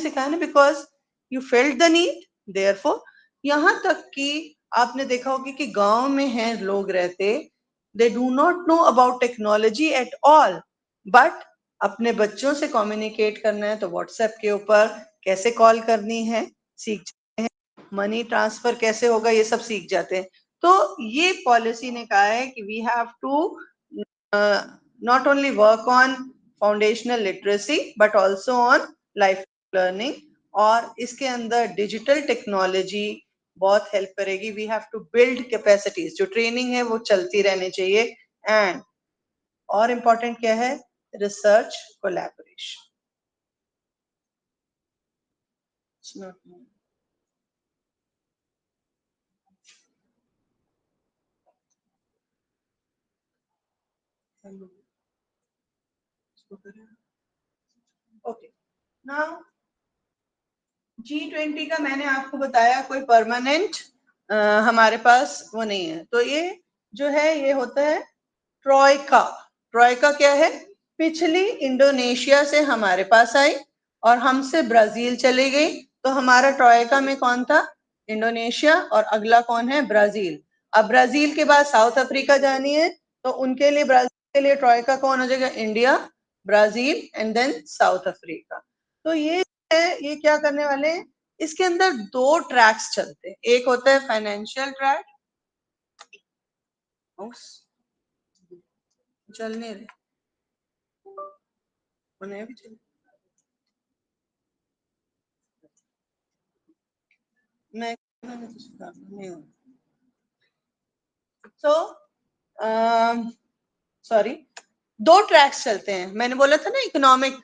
सिखाया ना, because you felt the need, therefore. यहाँ तक कि आपने देखा होगा कि गांव में हैं लोग रहते, they do not know about technology at all, but अपने बच्चों से कम्युनिकेट करना है तो व्हाट्सएप के ऊपर कैसे कॉल करनी है सीख जाते हैं, मनी ट्रांसफर कैसे होगा ये सब सीख जाते हैं। तो ये पॉलिसी ने कहा है कि we have to not only work on foundational literacy but also on life learning, और इसके अंदर डिजिटल टेक्नोलॉजी बहुत हेल्प करेगी। We have to build capacities, जो ट्रेनिंग है वो चलती रहनी चाहिए। एंड और इम्पोर्टेंट क्या है, research collaboration. Okay, now G20 का मैंने आपको बताया कोई परमानेंट हमारे पास वो नहीं है। तो ये जो है ये होता है ट्रॉयका। ट्रॉयका क्या है, पिछली इंडोनेशिया से हमारे पास आई और हमसे ब्राजील चली गई, तो हमारा ट्रॉयका में कौन था, इंडोनेशिया, और अगला कौन है, ब्राजील। अब ब्राजील के बाद साउथ अफ्रीका जानी है, तो उनके लिए ब्राजील के लिए ट्रॉयका कौन हो जाएगा, India, Brazil and then South Africa. तो ये है, ये क्या करने वाले हैं, इसके अंदर दो ट्रैक्स चलते हैं। एक होता है फाइनेंशियल ट्रैक, चलने रहे उन्हें भी चल, मैं नहीं हूँ। तो सॉरी, दो ट्रैक्स चलते हैं। मैंने बोला था ना इकोनॉमिक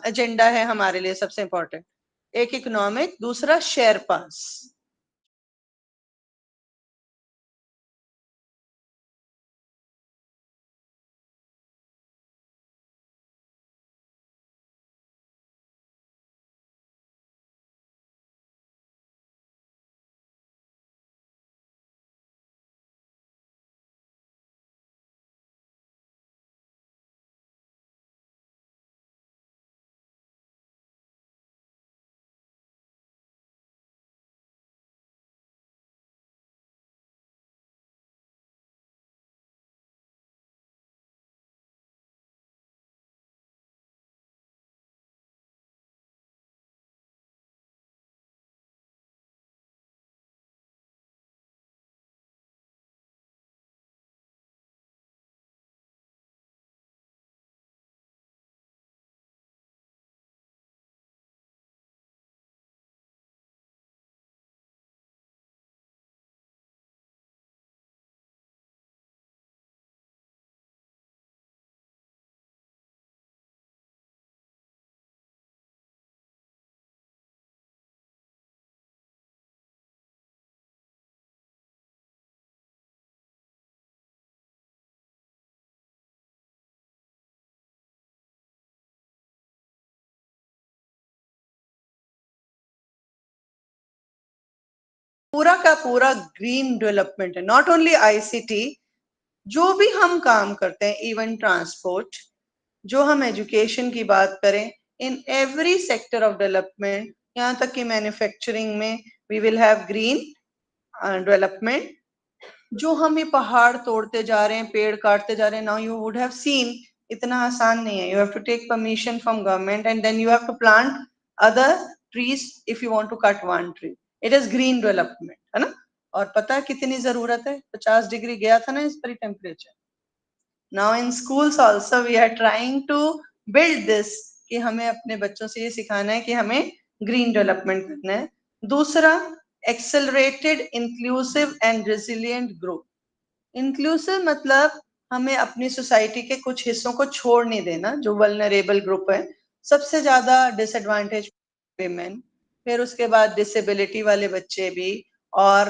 एजेंडा है हमारे लिए सबसे इंपॉर्टेंट, एक इकोनॉमिक, दूसरा शेयर पास। पूरा का पूरा ग्रीन डेवलपमेंट है, नॉट ओनली आईसीटी, जो भी हम काम करते हैं, इवन ट्रांसपोर्ट, जो हम एजुकेशन की बात करें, in every sector of development, यहाँ तक कि मैन्युफैक्चरिंग में we will have green development. जो हम ये पहाड़ तोड़ते जा रहे हैं, पेड़ काटते जा रहे हैं, now you would have seen, इतना आसान नहीं है। You have to take permission from government and then you have to plant other trees if you want to cut one tree. It is green development, है ना। और पता है कितनी जरूरत है, 50 डिग्री गया था ना इस पर temperature. Now in schools also we are trying to build this, कि हमें अपने बच्चों से ये सिखाना है कि हमें ग्रीन डेवलपमेंट करना है। दूसरा, accelerated inclusive and resilient growth. Inclusive मतलब हमें अपनी सोसाइटी के कुछ हिस्सों को छोड़ नहीं देना, जो वल्नरेबल ग्रुप है, सबसे ज्यादा डिसएडवांटेज विमेन, फिर उसके बाद डिसेबिलिटी वाले बच्चे भी, और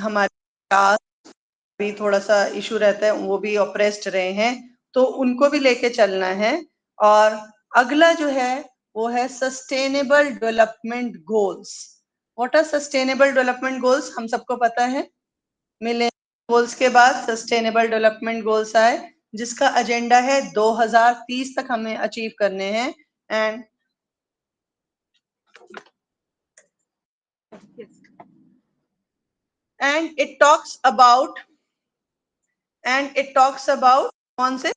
हमारे कास्ट भी थोड़ा सा इशू रहता है, वो भी ऑप्रेस्ड रहे हैं, तो उनको भी लेके चलना है। और अगला जो है वो है sustainable development goals. What are sustainable development goals, हम सबको पता है, मिलेनियम गोल्स के बाद सस्टेनेबल डेवलपमेंट गोल्स आए, जिसका एजेंडा है 2030 तक हमें अचीव करने हैं। And and it talks about कौन से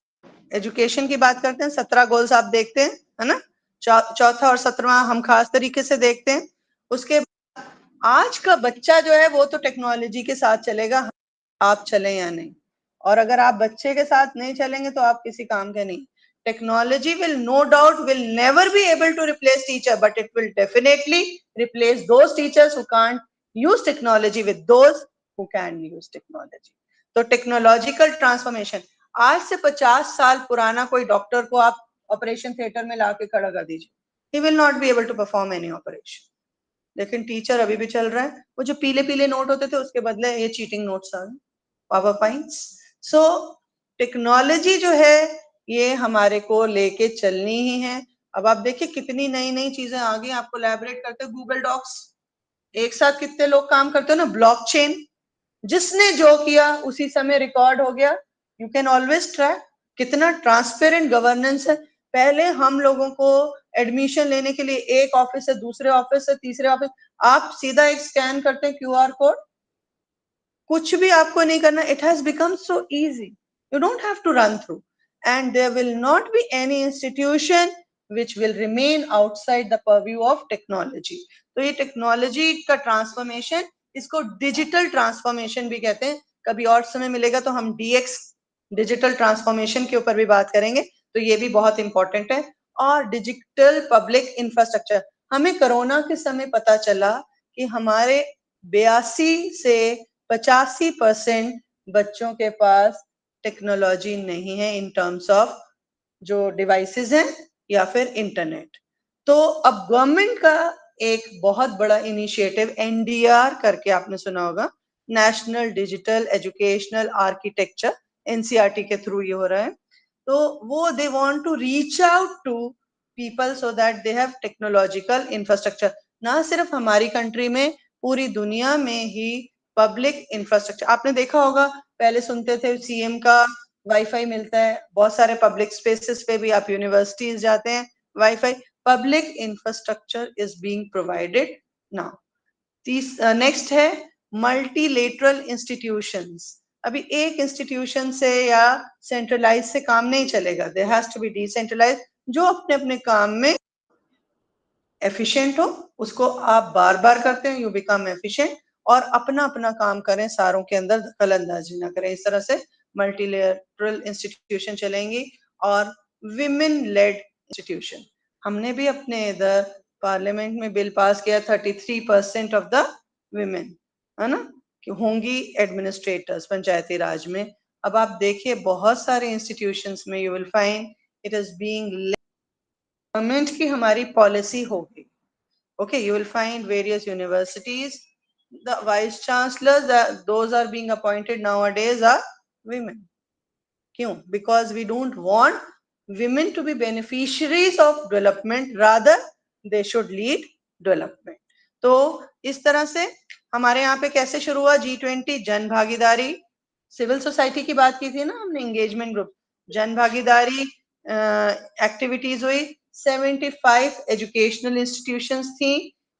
एजुकेशन की बात करते हैं। 17 गोल्स आप देखते हैं, है ना। चौथा और 17वां हम खास तरीके से देखते हैं। उसके बाद आज का बच्चा जो है वो तो टेक्नोलॉजी के साथ चलेगा, आप चलें या नहीं। और अगर आप बच्चे के साथ नहीं चलेंगे तो आप किसी काम के नहीं। Technology will no doubt will never be able to replace teacher, but it will definitely replace those teachers who can't use technology with those who can use technology. तो टेक्नोलॉजिकल ट्रांसफॉर्मेशन, आज से 50 साल पुराना कोई डॉक्टर को आप operation theatre में लाके खड़ा कर दीजिए, he will not be able to perform any operation. लेकिन टीचर अभी भी चल रहा है। वो जो पीले पीले नोट होते थे उसके बदले ये चीटिंग नोट्स आ गए, पावर पॉइंट्स। सो टेक्नोलॉजी जो है ये हमारे को लेके चलनी ही है। अब आप देखिए कितनी नई नई चीजें आ गई, आपको कोलैबोरेट करते गूगल डॉक्स, एक साथ कितने लोग काम करते हो ना। ब्लॉकचेन, जिसने जो किया उसी समय रिकॉर्ड हो गया, यू कैन ऑलवेज ट्रैक। कितना ट्रांसपेरेंट गवर्नेंस है। पहले हम लोगों को एडमिशन लेने के लिए एक ऑफिस से दूसरे ऑफिस से तीसरे ऑफिस, आप सीधा एक स्कैन करते हैं क्यूआर कोड, कुछ भी आपको नहीं करना। It has become so easy, you don't have to run through, and there will not be any institution which will remain outside the purview of technology. तो ये टेक्नोलॉजी का ट्रांसफॉर्मेशन, इसको डिजिटल ट्रांसफॉर्मेशन भी कहते हैं। कभी और समय मिलेगा तो हम डीएक्स, डिजिटल ट्रांसफॉर्मेशन के ऊपर भी बात करेंगे, तो ये भी बहुत इंपॉर्टेंट है। और डिजिटल पब्लिक इंफ्रास्ट्रक्चर, हमें कोरोना के समय पता चला कि हमारे 82 से 85% बच्चों के पास टेक्नोलॉजी नहीं है इन टर्म्स ऑफ जो डिवाइसेस हैं या फिर इंटरनेट। तो अब गवर्नमेंट का एक बहुत बड़ा इनिशिएटिव एनडीआर करके आपने सुना होगा, national digital educational architecture, NCERT के थ्रू ये हो रहा है। तो वो they want to reach out to people so that they have technological infrastructure, ना सिर्फ हमारी कंट्री में, पूरी दुनिया में ही पब्लिक इंफ्रास्ट्रक्चर। आपने देखा होगा पहले सुनते थे सीएम का वाईफाई मिलता है, बहुत सारे पब्लिक स्पेसेस पे भी, आप यूनिवर्सिटीज जाते हैं wifi, public infrastructure is being provided now. Next है मल्टीलेटरल इंस्टीट्यूशंस। अभी एक इंस्टीट्यूशन से या सेंट्रलाइज से काम नहीं चलेगा, there has to be decentralise. जो अपने अपने काम में एफिशिएंट हो उसको आप बार बार करते हैं, यू बिकम एफिशिएंट, और अपना अपना काम करें, सारों के अंदर दखल अंदाजी ना करें। इस तरह से मल्टीलेटरल इंस्टीट्यूशन चलेंगी। और विमेन लेड इंस्टीट्यूशन, हमने भी अपने इधर पार्लियामेंट में बिल पास किया, 33% ऑफ द विमेन, है ना, कि होंगी एडमिनिस्ट्रेटर्स पंचायती राज में। अब आप देखिए बहुत सारे इंस्टीट्यूशंस में you will find it is being, government की हमारी पॉलिसी होगी। Okay, you will find various universities, the vice chancellors, those are being appointed nowadays are women. क्यों? Because we don't want women to be beneficiaries of development, rather they should lead development. तो इस तरह से हमारे यहाँ पे कैसे शुरू हुआ G20, जन भागीदारी, सिविल सोसाइटी की बात की थी ना हमने, एंगेजमेंट ग्रुप, जन भागीदारी एक्टिविटीज हुई, 75 एजुकेशनल इंस्टीट्यूशंस थी,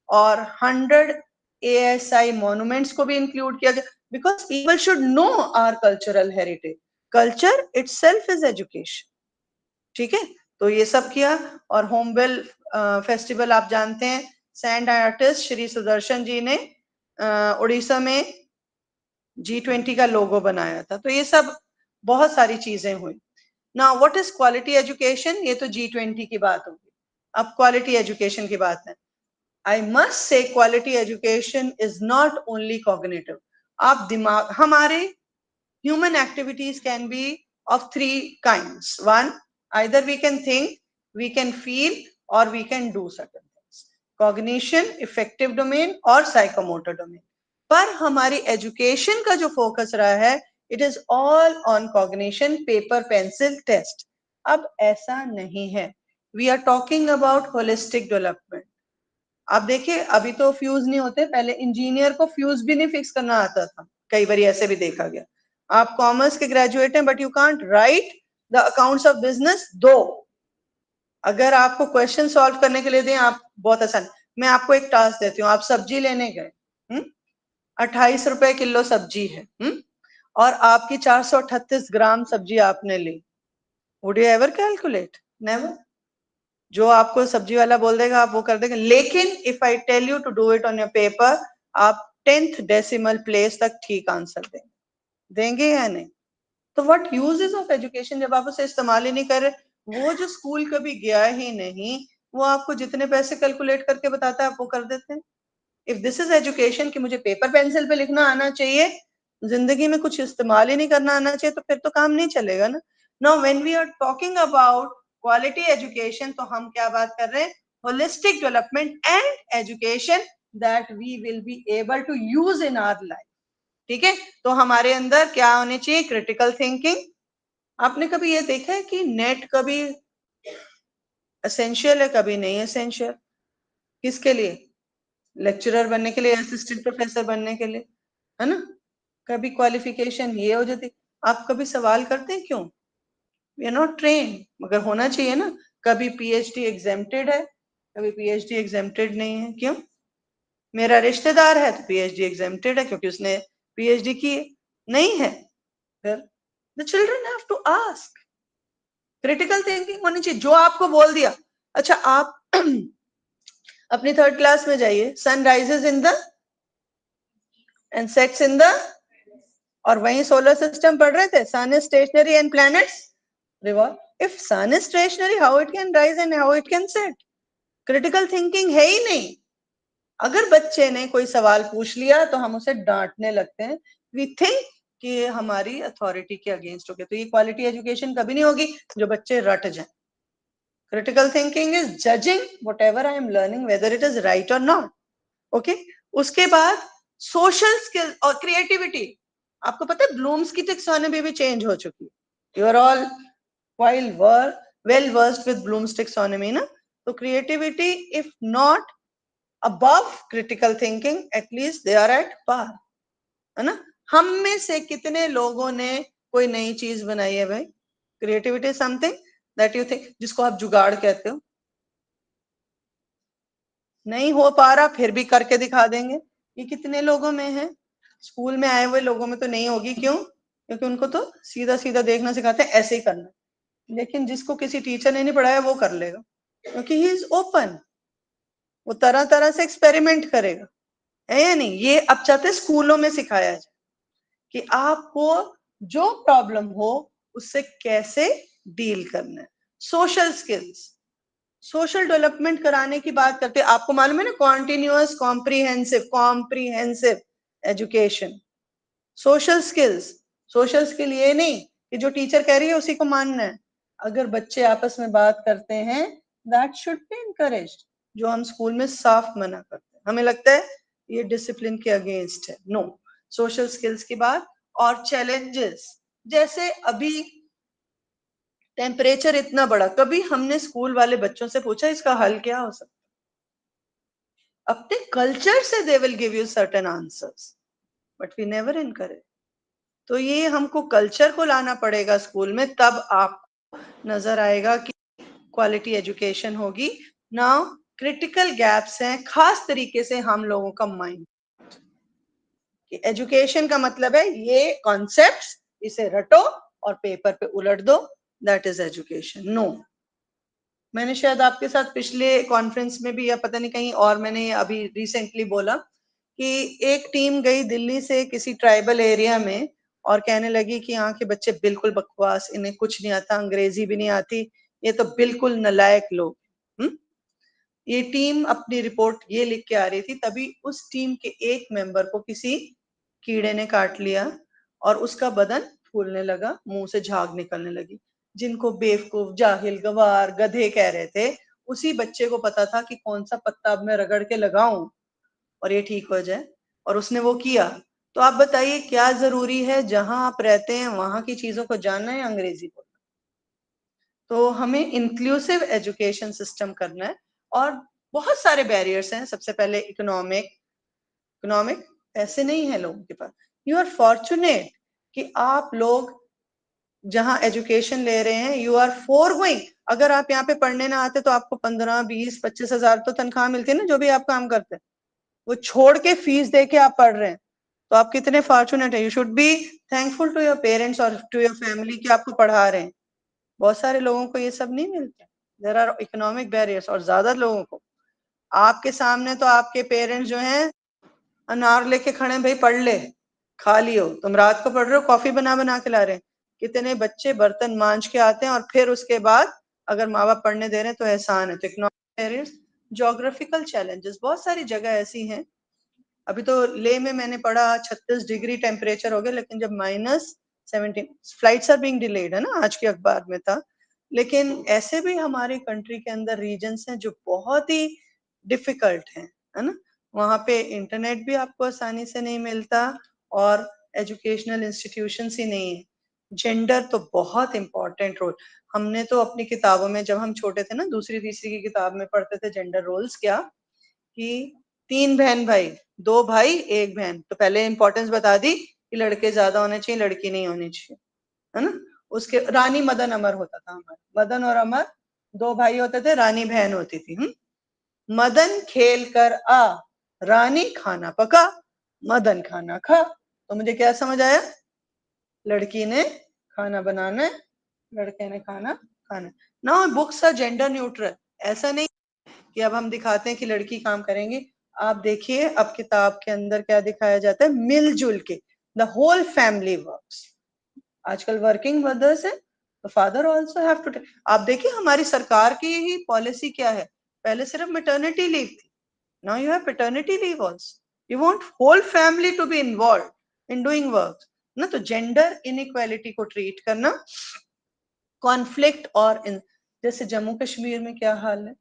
और 100 ASI मॉन्यूमेंट्स को भी इंक्लूड किया गया, because people should know our cultural heritage. Culture itself is education, ठीक है। तो ये सब किया। और होमवेल फेस्टिवल आप जानते हैं, सैंड आर्टिस्ट श्री सुदर्शन जी ने उड़ीसा में G20 का लोगो बनाया था। तो ये सब बहुत सारी चीजें हुई। Now what is quality education, ये तो G20 की बात होगी। अब क्वालिटी एजुकेशन की बात है। I must say quality education is not only cognitive. आप दिमाग, हमारे human activities can be of 3 kinds. One, either we can think, we can feel, or we can do certain things. Cognition, affective domain, और psychomotor domain. पर हमारी education का जो focus रहा है, it is all on cognition, paper, pencil, test. अब ऐसा नहीं है. We are talking about holistic development. आप देखिए अभी तो फ्यूज नहीं होते, पहले इंजीनियर को फ्यूज भी नहीं फिक्स करना आता था, कई बार ऐसे भी देखा गया। आप कॉमर्स के ग्रेजुएट हैं but you can't right the accounts of business, दो अगर आपको क्वेश्चन सॉल्व करने के लिए दें, आप बहुत आसान, मैं आपको एक टास्क देती हूँ, आप सब्जी लेने गए, 28 रुपए किलो सब्जी है, और आपकी 438 ग्राम सब्जी आपने ली, would you ever calculate? Never. जो आपको सब्जी वाला बोल देगा आप वो कर देंगे, लेकिन if I tell you to do it on your paper, आप 10th डेसिमल प्लेस तक ठीक आंसर देंगे या नहीं? तो व्हाट यूजेस ऑफ एजुकेशन जब आप उसे इस्तेमाल ही नहीं कर रहे? वो जो स्कूल कभी गया ही नहीं, वो आपको जितने पैसे कैलकुलेट करके बताता है आप वो कर देते हैं। इफ दिस इज एजुकेशन कि मुझे पेपर पेंसिल पे लिखना आना चाहिए, जिंदगी में कुछ इस्तेमाल ही नहीं करना आना चाहिए, तो फिर तो काम नहीं चलेगा ना। Now when we are talking about quality education, तो हम क्या बात कर रहे हैं? Holistic development and education that we will be able to use in our life. ठीक है, तो हमारे अंदर क्या होनी चाहिए? Critical thinking. आपने कभी ये देखा है कि नेट कभी एसेंशियल है कभी नहीं एसेंशियल? किसके लिए? लेक्चरर बनने के लिए, असिस्टेंट प्रोफेसर बनने के लिए, है ना? कभी क्वालिफिकेशन ये हो जाती। आप कभी सवाल करते हैं क्यों? वी आर नॉट ट्रेन, मगर होना चाहिए ना। कभी पीएचडी एग्जेम्प्टेड है, कभी पीएचडी एग्जेम्प्टेड नहीं है, क्यों? मेरा रिश्तेदार है तो पीएचडी एग्जेम्प्टेड है क्योंकि उसने पीएचडी की नहीं है। फिर the children have to ask. Critical thinking होनी चाहिए। जो आपको बोल दिया, अच्छा आप अपनी 3rd क्लास में जाइए, sun rises in the and sets in the, और वहीं सोलर सिस्टम पढ़ रहे थे, sun is stationary and planets revolve. If sun is stationary, how it can rise and how it can set? Critical thinking है ही नहीं। अगर बच्चे ने कोई सवाल पूछ लिया तो हम उसे डांटने लगते हैं, वी थिंक कि ये हमारी अथॉरिटी के अगेंस्ट हो गया। तो ये क्वालिटी एजुकेशन कभी नहीं होगी जो बच्चे रट जाएं। Critical thinking is judging whatever I am learning whether it is right और नॉट। ओके, उसके बाद सोशल स्किल और क्रिएटिविटी। आपको पता है ब्लूम्स की टेक्सोनॉमी भी चेंज हो चुकी है। You are all well versed with Bloom's taxonomy ना? तो creativity if not above critical thinking, at least they are at par, है ना? हम में से कितने लोगों ने कोई नई चीज बनाई है भाई? Creativity something that you think, जिसको आप जुगाड़ कहते हो। नहीं हो पा रहा फिर भी करके दिखा देंगे, ये कितने लोगों में है? स्कूल में आए हुए लोगों में तो नहीं होगी, क्यों? क्योंकि उनको तो सीधा सीधा देखना सिखाते हैं, ऐसे ही करना। लेकिन जिसको किसी टीचर ने नहीं पढ़ाया वो कर लेगा, क्योंकि ही इज ओपन, वो तरह तरह से एक्सपेरिमेंट करेगा, है या नहीं? ये अब चाहते स्कूलों में सिखाया जाए कि आपको जो प्रॉब्लम हो उससे कैसे डील करना है। सोशल स्किल्स, सोशल डेवलपमेंट कराने की बात करते हैं। आपको मालूम है ना, continuous comprehensive education. Social skills, social skill ये नहीं कि जो टीचर कह रही है उसी को मानना है। अगर बच्चे आपस में बात करते हैं, दैट शुड बी इनकरेज्ड, जो हम स्कूल में साफ मना करते हैं। हमें लगता है ये डिसिप्लिन के अगेंस्ट है। नो, सोशल स्किल्स की बात। और चैलेंजेस, जैसे अभी टेम्परेचर इतना बड़ा, कभी हमने स्कूल वाले बच्चों से पूछा इसका हल क्या हो सकता? अपने कल्चर से they will give you certain answers, but we never encourage. तो ये हमको कल्चर को लाना पड़ेगा स्कूल में, तब आप नजर आएगा कि क्वालिटी एजुकेशन होगी। नाउ क्रिटिकल गैप्स हैं, खास तरीके से हम लोगों का माइंड। एजुकेशन का मतलब है ये कॉन्सेप्ट्स, इसे रटो और पेपर पे उलट दो, दैट इज एजुकेशन। नो, मैंने शायद आपके साथ पिछले कॉन्फ्रेंस में भी या पता नहीं कहीं और मैंने अभी रिसेंटली बोला कि एक टीम गई दिल्ली से किसी ट्राइबल एरिया में और कहने लगी कि यहाँ के बच्चे बिल्कुल बकवास, इन्हें कुछ नहीं आता, अंग्रेजी भी नहीं आती, ये तो बिल्कुल नालायक लोग। ये टीम अपनी रिपोर्ट ये लिख के आ रही थी, तभी उस टीम के एक मेंबर को किसी कीड़े ने काट लिया और उसका बदन फूलने लगा, मुंह से झाग निकलने लगी। जिनको बेवकूफ, जाहिल, गवार, गधे कह रहे थे, उसी बच्चे को पता था कि कौन सा पत्ता अब मैं रगड़ के लगाऊं और ये ठीक हो जाए, और उसने वो किया। तो आप बताइए क्या जरूरी है जहां आप रहते हैं वहां की चीजों को जानना है अंग्रेजी बोलना? तो हमें इंक्लूसिव एजुकेशन सिस्टम करना है। और बहुत सारे बैरियर्स हैं। सबसे पहले इकोनॉमिक पैसे नहीं है लोगों के पास। यू आर फॉर्चुनेट कि आप लोग जहां एजुकेशन ले रहे हैं, यू आर फोरगोइंग। अगर आप यहाँ पे पढ़ने ना आते तो आपको 15, 20, 25 हजार तो तनख्वाह मिलती है ना, जो भी आप काम करते हैं, वो छोड़ के फीस दे के आप पढ़ रहे हैं। तो आप कितने फॉर्चुनेट है, you should be thankful to your parents और टू योर फैमिली कि आपको पढ़ा रहे हैं। बहुत सारे लोगों को ये सब नहीं मिलता, देयर आर इकोनॉमिक बैरियर्स। और ज्यादा लोगों को, आपके सामने तो आपके पेरेंट्स जो हैं अनार लेके खड़े, भाई पढ़ ले, खा लियो, तुम रात को पढ़ रहे हो, कॉफी बना बना के ला रहे हैं। कितने बच्चे बर्तन मांज के आते हैं और फिर उसके बाद अगर माँ बाप पढ़ने दे रहे हैं तो एहसान है। तो इकोनॉमिक बैरियर्स, ज्योग्राफिकल चैलेंजेस, बहुत सारी जगह ऐसी हैं। अभी तो ले में मैंने पढ़ा 36 डिग्री टेम्परेचर हो गया, लेकिन जब -17 फ्लाइट्स आर बीइंग डिलेड है ना, आज के अखबार में था। लेकिन ऐसे भी हमारे कंट्री के अंदर रीजन्स हैं जो बहुत ही डिफिकल्ट हैं, है ना। वहां पे इंटरनेट भी आपको आसानी से नहीं मिलता और एजुकेशनल इंस्टीट्यूशंस ही नहीं है। जेंडर तो बहुत इंपॉर्टेंट रोल, हमने तो अपनी किताबों में जब हम छोटे थे ना, दूसरी तीसरी की किताब में पढ़ते थे जेंडर रोल्स क्या, कि 3 बहन भाई, 2 भाई 1 बहन, तो पहले इंपॉर्टेंस बता दी कि लड़के ज्यादा होने चाहिए, लड़की नहीं होनी चाहिए, है ना। उसके रानी मदन अमर होता था हमारा, मदन और अमर 2 भाई होते थे, रानी बहन होती थी। मदन खेल कर आ, रानी खाना पका, मदन खाना खा। तो मुझे क्या समझ आया, लड़की ने खाना बनाना है, लड़के ने खाना खाना। ना बुक्स आर जेंडर न्यूट्रल, ऐसा नहीं कि अब हम दिखाते हैं कि लड़की काम करेंगे। आप देखिए अब किताब के अंदर क्या दिखाया जाता है, मिलजुल के, द होल फैमिली वर्क्स। आजकल वर्किंग मदर्स है तो फादर ऑल्सो हैव टू। आप देखिए हमारी सरकार की ही पॉलिसी क्या है, पहले सिर्फ मैटरनिटी लीव थी, now you have paternity leave also. You want whole family to be involve in doing work ना। तो जेंडर इनइक्वालिटी को ट्रीट करना, कॉन्फ्लिक्ट और जैसे जम्मू कश्मीर में क्या हाल है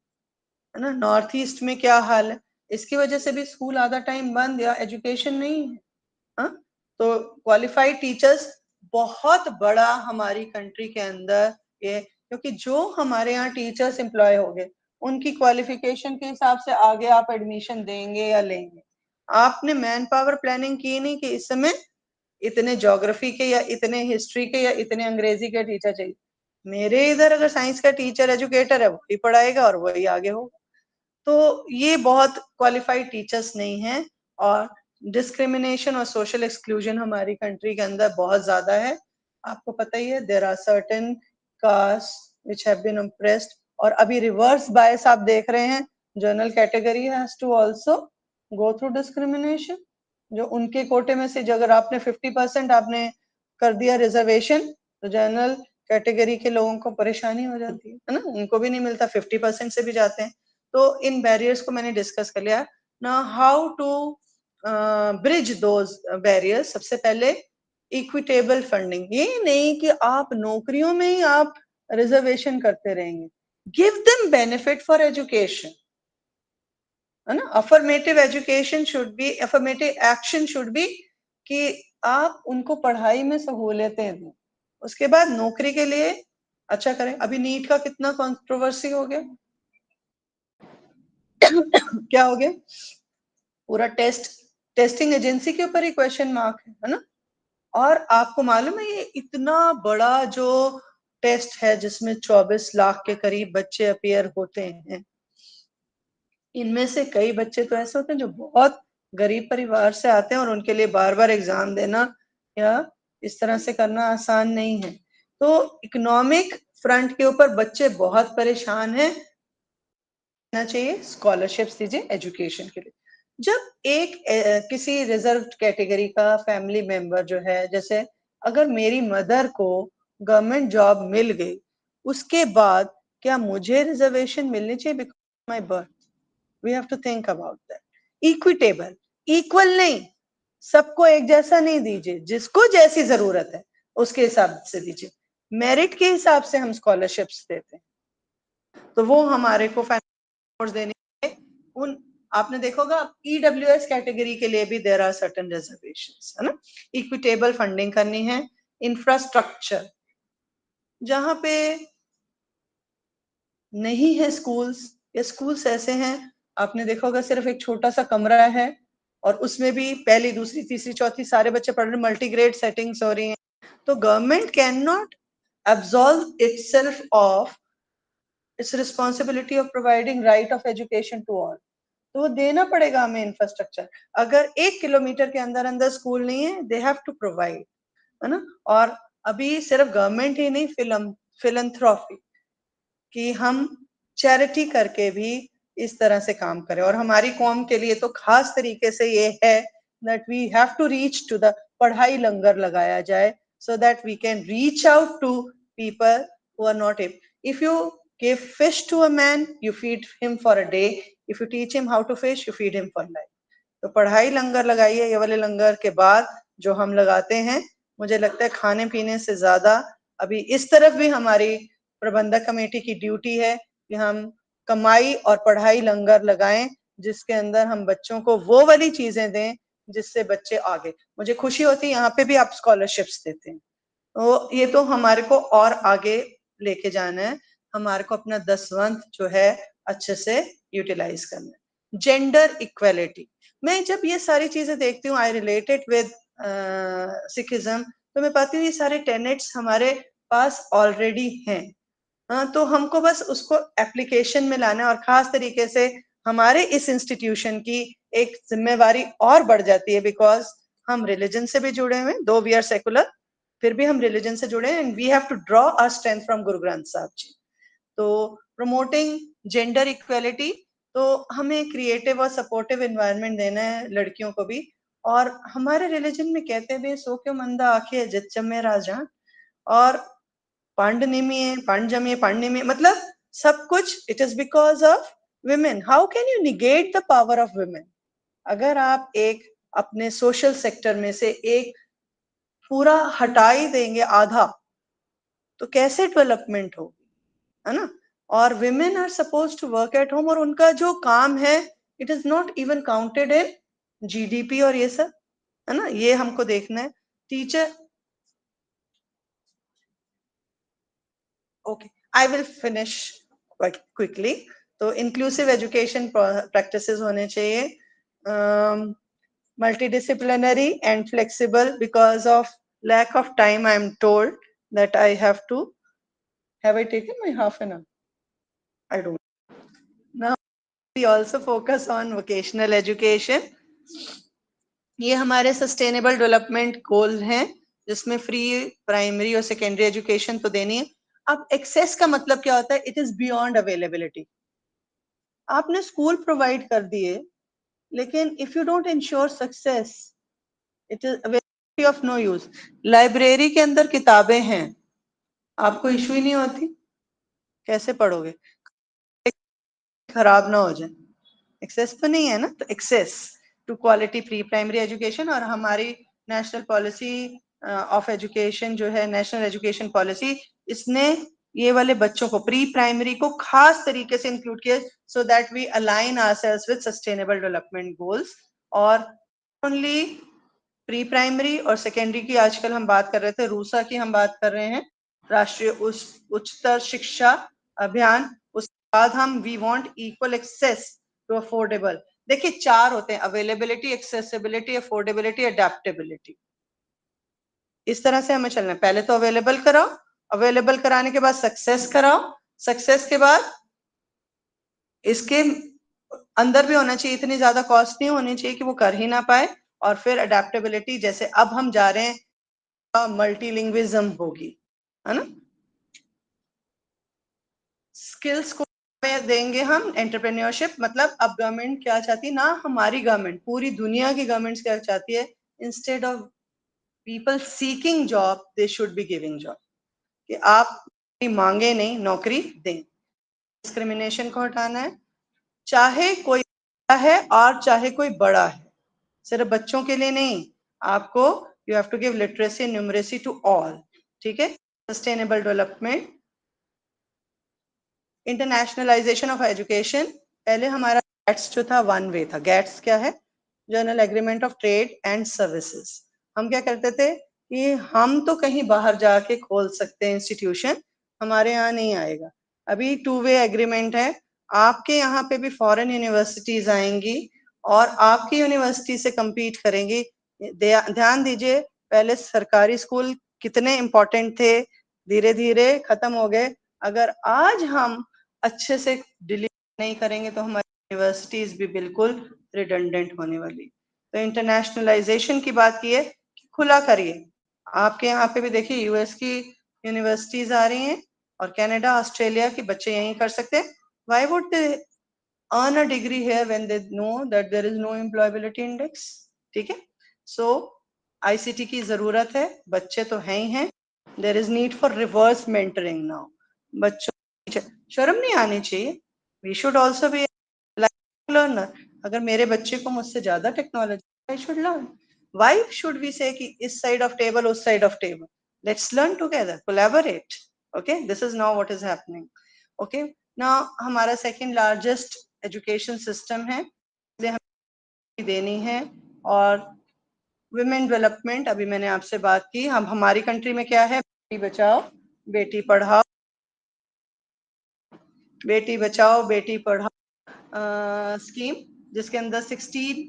ना, नॉर्थ ईस्ट में क्या हाल है, इसकी वजह से भी स्कूल आधा टाइम बंद या एजुकेशन नहीं है। हा? तो क्वालिफाइड टीचर्स बहुत बड़ा हमारी कंट्री के अंदर ये, क्योंकि जो हमारे यहाँ टीचर्स एम्प्लॉय हो गए उनकी क्वालिफिकेशन के हिसाब से आगे आप एडमिशन देंगे या लेंगे। आपने मैन पावर प्लानिंग की नहीं कि इस समय इतने ज्योग्राफी के या इतने हिस्ट्री के या इतने अंग्रेजी के टीचर चाहिए। मेरे इधर अगर साइंस का टीचर एजुकेटर है वही पढ़ाएगा और वही आगे होगा। तो ये बहुत क्वालिफाइड टीचर्स नहीं है और डिस्क्रिमिनेशन और सोशल एक्सक्लूजन हमारी कंट्री के अंदर बहुत ज्यादा है। आपको पता ही है, there are certain caste which have been oppressed, और अभी रिवर्स बायस आप देख रहे हैं, general category has to also go through discrimination. जो उनके कोटे में से जो अगर आपने 50% आपने कर दिया रिजर्वेशन, तो जनरल कैटेगरी के लोगों को परेशानी हो जाती है ना, उनको भी नहीं मिलता, 50% से भी जाते हैं। तो इन बैरियर्स को मैंने डिस्कस कर लिया ना, how to bridge those barriers. सबसे पहले इक्विटेबल फंडिंग, ये नहीं कि आप नौकरियों में ही आप रिजर्वेशन करते रहेंगे, give them benefit for education, है ना। Affirmative education should be, affirmative action should be कि आप उनको पढ़ाई में सहूलियतें दें, उसके बाद नौकरी के लिए अच्छा करें। अभी नीट का कितना कंट्रोवर्सी हो गया क्या हो गया, पूरा टेस्टिंग एजेंसी के ऊपर ही क्वेश्चन मार्क है ना। और आपको मालूम है ये इतना बड़ा जो टेस्ट है जिसमें 24 लाख के करीब बच्चे अपीयर होते हैं, इनमें से कई बच्चे तो ऐसे होते हैं जो बहुत गरीब परिवार से आते हैं और उनके लिए बार बार एग्जाम देना या इस तरह से करना आसान नहीं है। तो इकोनॉमिक फ्रंट के ऊपर बच्चे बहुत परेशान हैं, चाहिए स्कॉलरशिप्स दीजिए एजुकेशन के लिए। जब एक किसी रिजर्व कैटेगरी का फैमिली मेंबर जो है, जैसे अगर मेरी मदर को गवर्नमेंट जॉब मिल गई, उसके बाद क्या मुझे रिजर्वेशन मिलनी चाहिए because my birth? We have to think about that. Equitable, equal नहीं, सबको एक जैसा नहीं दीजिए, जिसको जैसी जरूरत है उसके हिसाब से दीजिए। मेरिट के हिसाब से हम स्कॉलरशिप्स देते हैं, तो वो हमारे को देने के उन, आपने देखा होगा ईडब्ल्यूएस कैटेगरी के लिए भी देयर आर सर्टेन रिजर्वेशंस, है ना। इक्विटेबल फंडिंग करनी है। इंफ्रास्ट्रक्चर, जहां पे नहीं है स्कूल्स या स्कूल्स ऐसे हैं, आपने देखा होगा सिर्फ एक छोटा सा कमरा है और उसमें भी पहली दूसरी तीसरी चौथी सारे बच्चे पढ़ रहे, मल्टीग्रेड सेटिंग्स हो रही हैं। तो government can not absolve itself of its responsibility of providing right of education to all. तो वो देना पड़ेगा हमें इंफ्रास्ट्रक्चर। अगर 1 किलोमीटर के अंदर अंदर स्कूल नहीं है, दे हैव टू प्रोवाइड, है ना। और अभी सिर्फ गवर्नमेंट ही नहीं, फिलंथ्रॉपी कि हम चैरिटी करके भी इस तरह से काम करें। और हमारी कौम के लिए तो खास तरीके से ये है that we have to reach to the पढ़ाई लंगर लगाया जाए, so that we can reach out to people who are not able. If you give fish to a man, you feed him for a day. If you teach him how to fish, you feed him for life. तो पढ़ाई लंगर लगाइए। ये वाले लंगर के बाद जो हम लगाते हैं, मुझे लगता है खाने पीने से ज्यादा अभी इस तरफ भी हमारी प्रबंधक कमेटी की ड्यूटी है कि हम कमाई और पढ़ाई लंगर लगाएं, जिसके अंदर हम बच्चों को वो वाली चीजें दें जिससे बच्चे आगे। मुझे खुशी होती है यहाँ पे भी आप स्कॉलरशिप्स देते हैं, तो ये तो हमारे को और आगे लेके जाना है। हमारे को अपना दसवंत जो है अच्छे से यूटिलाइज करना है। जेंडर इक्वेलिटी, मैं जब ये सारी चीजें देखती हूँ, आई रिलेटेड विद सिखिज्म, तो मैं पाती हूँ ये सारे टेनेट्स हमारे पास ऑलरेडी हैं। तो हमको बस उसको एप्लीकेशन में लाना है। और खास तरीके से हमारे इस इंस्टीट्यूशन की एक जिम्मेवारी और बढ़ जाती है, बिकॉज हम रिलीजन से भी जुड़े हुए हैं, दो वी आर सेकुलर, फिर भी हम रिलीजन से जुड़े हैं, and we have to draw our strength from Guru Granth साहब जी। तो प्रमोटिंग जेंडर इक्वेलिटी, तो हमें क्रिएटिव और सपोर्टिव एनवायरनमेंट देना है लड़कियों को भी। और हमारे रिलीजन में कहते हैं सो क्यों मंदा आखे जित जमे राजा, और पांडनिमी पांडजमी पांडनिमी, मतलब सब कुछ it is because of women. How can you negate the power of women? अगर आप एक अपने सोशल सेक्टर में से एक पूरा हटा ही देंगे आधा, तो कैसे डेवलपमेंट हो, है ना। और women are suppose to work at home, और उनका जो काम है it is not even counted in GDP और ये सब, है ना। ये हमको देखना है। Teacher, okay, I will finish quickly. तो इंक्लूसिव एजुकेशन प्रैक्टिसेस होने चाहिए, multidisciplinary and flexible. Because of lack of time, I am told that I have to, have I taken my half an hour? I don't. Now we also focus on vocational education. ये हमारे sustainable development goal हैं, जिसमें free primary और secondary education तो देनी है। अब access का मतलब क्या होता है? It is beyond availability. आपने स्कूल प्रोवाइड कर दिए, लेकिन if you don't ensure success, it is availability of no use. Library के अंदर किताबें हैं, आपको इश्यू ही नहीं होती, कैसे पढ़ोगे? खराब ना हो जाए, एक्सेस तो नहीं है ना। तो access to quality pre primary education, और हमारी नेशनल पॉलिसी ऑफ एजुकेशन जो है, नेशनल एजुकेशन पॉलिसी, इसने ये वाले बच्चों को, प्री प्राइमरी को खास तरीके से इंक्लूड किया, so that we align ourselves with sustainable development goals. और ओनली प्री प्राइमरी और सेकेंडरी की आजकल हम बात कर रहे थे, रूसा की हम बात कर रहे हैं, राष्ट्रीय उच्चतर शिक्षा अभियान। उसके बाद हम we want equal access to affordable. देखिए 4 होते हैं, अवेलेबिलिटी, एक्सेसिबिलिटी, अफोर्डेबिलिटी, अडेप्टेबिलिटी। इस तरह से हमें चलना है। पहले तो अवेलेबल कराओ, अवेलेबल कराने के बाद सक्सेस कराओ, सक्सेस के बाद इसके अंदर भी होना चाहिए, इतनी ज्यादा कॉस्ट नहीं होनी चाहिए कि वो कर ही ना पाए। और फिर अडेप्टेबिलिटी, जैसे अब हम जा रहे हैं मल्टीलिंग्विज्म होगी, है ना। स्किल्स को देंगे हम, एंटरप्रेन्योरशिप, मतलब अब गवर्नमेंट क्या चाहती है ना, हमारी गवर्नमेंट, पूरी दुनिया की गवर्नमेंट्स क्या चाहती है, instead of people seeking job, they should be giving job. कि आप मांगे नहीं, नौकरी दें। डिस्क्रिमिनेशन को हटाना है, चाहे कोई है और चाहे कोई बड़ा है, सिर्फ बच्चों के लिए नहीं। आपको you have to give literacy and numeracy to all, ठीक है। Sustainable development, internationalisation of education. पहले हमारा गैट्स जो था, वन वे था। गैट्स क्या है? General agreement of trade and services. हम क्या करते थे कि हम तो कहीं बाहर जाके खोल सकते हैं इंस्टीट्यूशन, हमारे यहाँ नहीं आएगा। अभी 2 वे एग्रीमेंट है, आपके यहाँ पे भी फॉरेन यूनिवर्सिटीज आएंगी और आपकी यूनिवर्सिटी से compete करेंगी। ध्यान दीजिए, पहले सरकारी स्कूल कितने इंपॉर्टेंट थे, धीरे धीरे खत्म हो गए। अगर आज हम अच्छे से डिलीवर नहीं करेंगे तो हमारी यूनिवर्सिटीज भी बिल्कुल रिडंडेंट होने वाली। तो इंटरनेशनलाइजेशन की बात की है कि खुला करिए। आपके यहाँ पे भी देखिए यूएस की यूनिवर्सिटीज आ रही हैं और कनाडा ऑस्ट्रेलिया के बच्चे यहीं कर सकते हैं। Why would they earn a degree here when they know that there is no employability index? ठीक है, सो आईसीटी की जरूरत है, बच्चे तो हैं ही हैं। There is need for reverse mentoring now. बच्चों शर्म नहीं आनी चाहिए। We should also be learner. अगर मेरे बच्चे को मुझसे ज्यादा technology, I should learn. Why should we say कि इस साइड ऑफ टेबल उस side of table? Let's learn together, collaborate. Okay, this is now what is happening. Okay, now हमारा सेकंड लार्जेस्ट एजुकेशन सिस्टम है, इसलिए हमें देनी है। और वुमेन डेवलपमेंट, अभी मैंने आपसे बात की। हम हमारी कंट्री में क्या है, बेटी बचाओ बेटी पढ़ाओ, बेटी बचाओ बेटी पढ़ाओ स्कीम, जिसके अंदर 16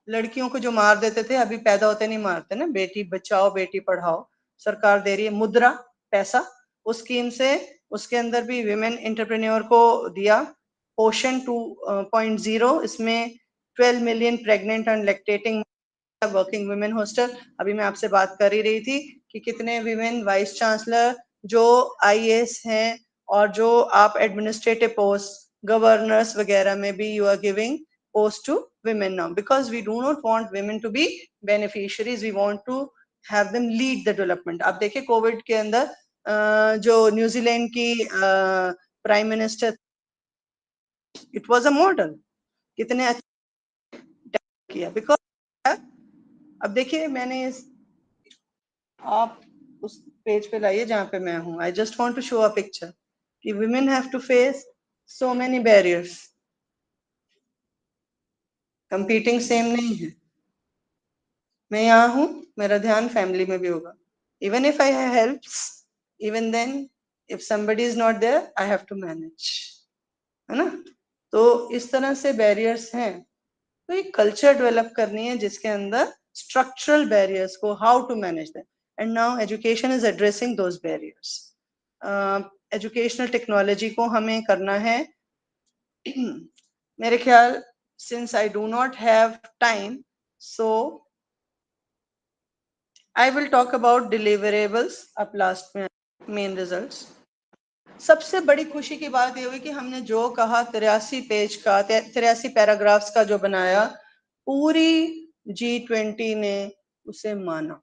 लड़कियों को जो मार देते थे, अभी पैदा होते नहीं मारते ना। बेटी बचाओ बेटी पढ़ाओ सरकार दे रही है, मुद्रा पैसा, उस स्कीम से उसके अंदर भी विमेन एंटरप्रेन्योर को दिया। पोषण 2.0, इसमें 12 million pregnant and lactating working women hostel. अभी मैं आपसे बात कर ही रही थी कि कितने विमेन वाइस चांसलर जो आईएएस हैं, और जो आप एडमिनिस्ट्रेटिव पोस्ट गवर्नर्स वगैरह में भी you are giving post to women now, because we do not want women to be beneficiaries, we want to have them lead the development. आप देखिए कोविड के अंदर जो न्यूजीलैंड की prime minister, it was a model, कितने अच्छा किया। Because अब देखिए मैंने आप उस पेज पे लाइए जहां पे मैं हूं। I just want to show a picture कि women have to face so many barriers, competing same नहीं है। मैं यहाँ हूँ, मेरा ध्यान फैमिली में भी होगा। Even if I have helps, even then if somebody is not there, I have to manage, है ना। तो इस तरह से बैरियर्स हैं। तो एक कल्चर डेवलप करनी है जिसके अंदर स्ट्रक्चरल बैरियर्स को how to manage them, and now education is addressing those barriers. Educational technology को हमें करना है। मेरे ख्याल, since I do not have time, so I will talk about deliverables अब लास्ट में, मेन रिजल्ट्स। सबसे बड़ी खुशी की बात ये हुई कि हमने जो कहा 83 पेज का 83 पैराग्राफ्स का जो बनाया, पूरी G20 ने उसे माना।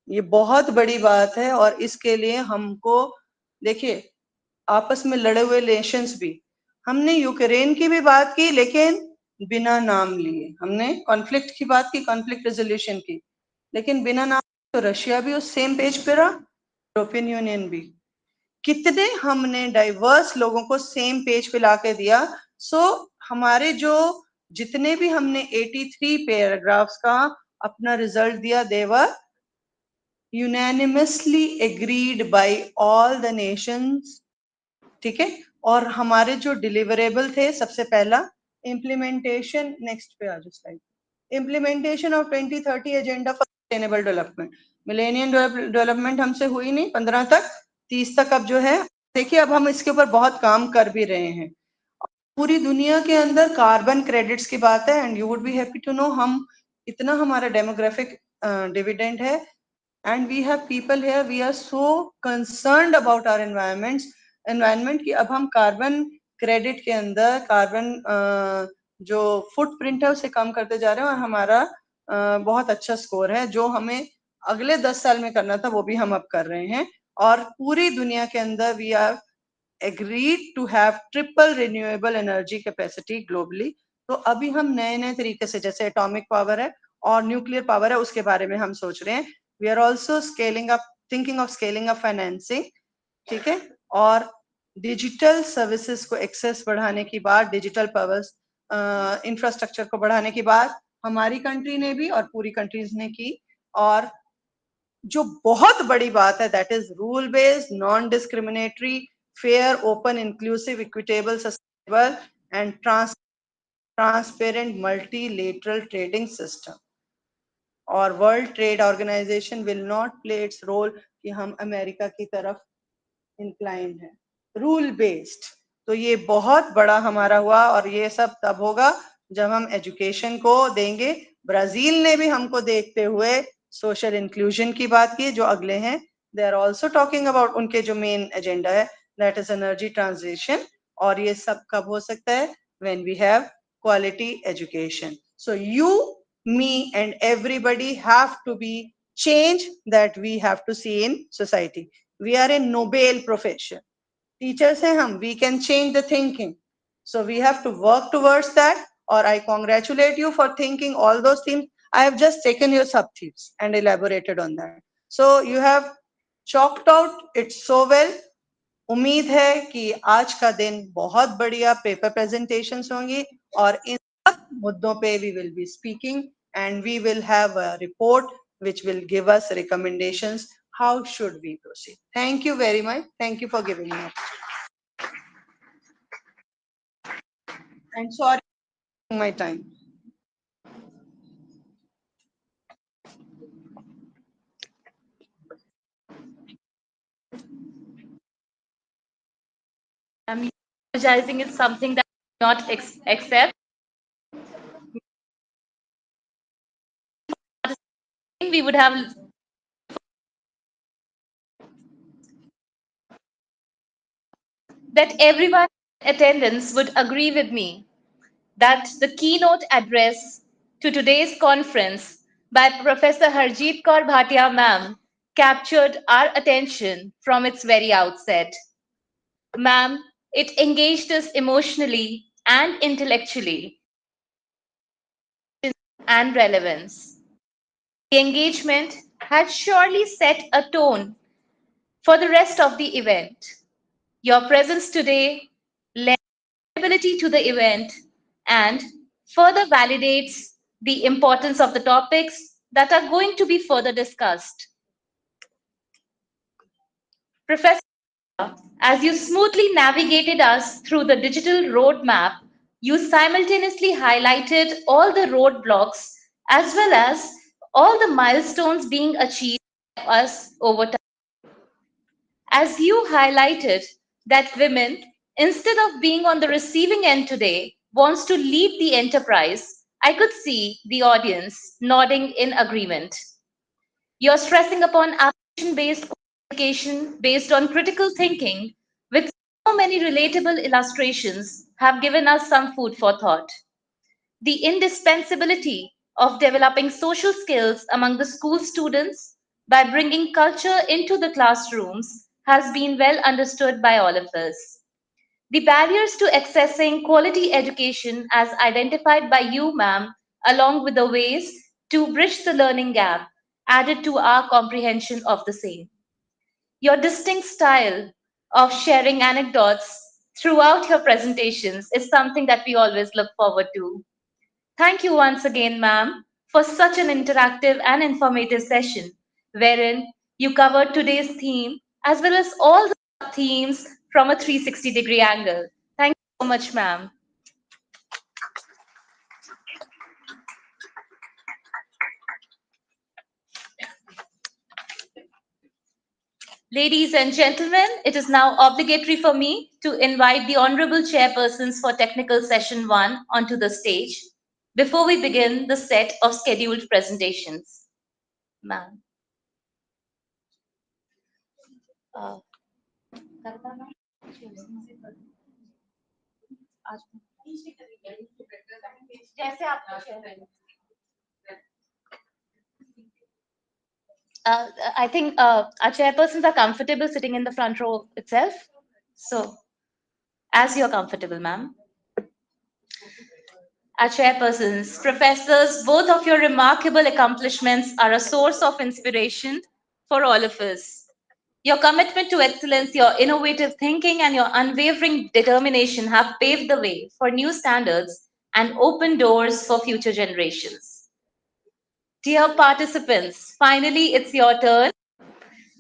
ये बहुत बड़ी बात है। और इसके लिए हमको देखिए, आपस में लड़े हुए नेशंस भी, हमने यूक्रेन की भी बात की लेकिन बिना नाम लिए। हमने कॉन्फ्लिक्ट की बात की, कॉन्फ्लिक्ट रेजोल्यूशन की, लेकिन बिना नाम। तो रशिया भी उस सेम पेज पे रहा, यूरोपियन यूनियन भी। कितने हमने डाइवर्स लोगों को सेम पेज पे लाके दिया। सो हमारे जो जितने भी हमने 83 पैराग्राफ्स का अपना रिजल्ट दिया, they unanimously agreed by all the nations. ठीक है। और हमारे जो डिलीवरेबल थे, सबसे पहला इम्प्लीमेंटेशन, नेक्स्ट पे आ जाओ slide, implementation of 2030 agenda for sustainable development. Millennium development हमसे हुई नहीं 15 तक, 30 तक अब जो है, देखिए अब हम इसके ऊपर बहुत काम कर भी रहे हैं। पूरी दुनिया के अंदर कार्बन क्रेडिट्स की बात है, and you would be happy to know हम इतना हमारा डेमोग्राफिक डिविडेंड है, and we have people here, we are so concerned about our environment कि अब हम कार्बन क्रेडिट के अंदर कार्बन जो फुटप्रिंट है उसे कम करते जा रहे हैं। और हमारा बहुत अच्छा स्कोर है, जो हमें अगले 10 साल में करना था वो भी हम अब कर रहे हैं। और पूरी दुनिया के अंदर we are agreed to have triple renewable energy capacity globally। तो अभी हम नए नए तरीके से, जैसे एटॉमिक पावर है और न्यूक्लियर पावर है, उसके बारे में हम सोच रहे हैं। We are also scaling up, thinking of scaling up financing. ठीक है। और डिजिटल सर्विसेज को एक्सेस बढ़ाने की बात, डिजिटल पावर इंफ्रास्ट्रक्चर को बढ़ाने की बात हमारी कंट्री ने भी और पूरी कंट्रीज ने की। और जो बहुत बड़ी बात है, that is rule based, non discriminatory, fair, open, inclusive, equitable, sustainable and transparent multilateral trading system. और world trade organization will not play its role कि हम अमेरिका की तरफ इंक्लाइन है। रूल बेस्ड, तो ये बहुत बड़ा हमारा हुआ, और ये सब तब होगा जब हम एजुकेशन को देंगे। ब्राजील ने भी हमको देखते हुए सोशल इंक्लूजन की बात की, जो अगले हैं, they are also talking about, उनके जो मेन एजेंडा है दैट इज एनर्जी ट्रांजिशन। और ये सब कब हो सकता है? When we have quality education. So you, me and everybody have to be change that we have to see in society. We are a noble profession, teachers हैं हम, we can change the thinking, so we have to work towards that. Or I congratulate you for thinking all those themes. I have just taken your sub themes and elaborated on that, so you have chalked out it so well. उम्मीद है कि आज का दिन बहुत बढ़िया paper presentations होंगी, और इन सब मुद्दों पे we will be speaking and we will have a report which will give us recommendations how should we proceed. Thank you very much. Thank you for giving me. And sorry for my time. I'm apologizing is something that we not accept. We would have that everyone in attendance would agree with me that the keynote address to today's conference by Professor Harjeet Kaur Bhatia ma'am captured our attention from its very outset. Ma'am, it engaged us emotionally and intellectually and relevance. The engagement had surely set a tone for the rest of the event. Your presence today lends credibility to the event and further validates the importance of the topics that are going to be further discussed. Professor, as you smoothly navigated us through the digital roadmap, you simultaneously highlighted all the roadblocks as well as all the milestones being achieved by us over time. As you highlighted that women, instead of being on the receiving end today, wants to lead the enterprise, I could see the audience nodding in agreement. You're stressing upon application-based communication based on critical thinking with so many relatable illustrations have given us some food for thought. The indispensability of developing social skills among the school students by bringing culture into the classrooms has been well understood by all of us. The barriers to accessing quality education, as identified by you, ma'am, along with the ways to bridge the learning gap, added to our comprehension of the same. Your distinct style of sharing anecdotes throughout your presentations is something that we always look forward to. Thank you once again, ma'am, for such an interactive and informative session wherein you covered today's theme as well as all the themes from a 360-degree angle. Thank you so much, ma'am. Ladies and gentlemen, it is now obligatory for me to invite the honorable chairpersons for technical session 1 onto the stage before we begin the set of scheduled presentations. Ma'am. Uh, जैसे आपको I think our chairpersons are comfortable sitting in the front row itself. So, as you're comfortable, ma'am. Our chairpersons, professors, both of your remarkable accomplishments are a source of inspiration for all of us. Your commitment to excellence, your innovative thinking, and your unwavering determination have paved the way for new standards and opened doors for future generations. Dear participants, finally it's your turn.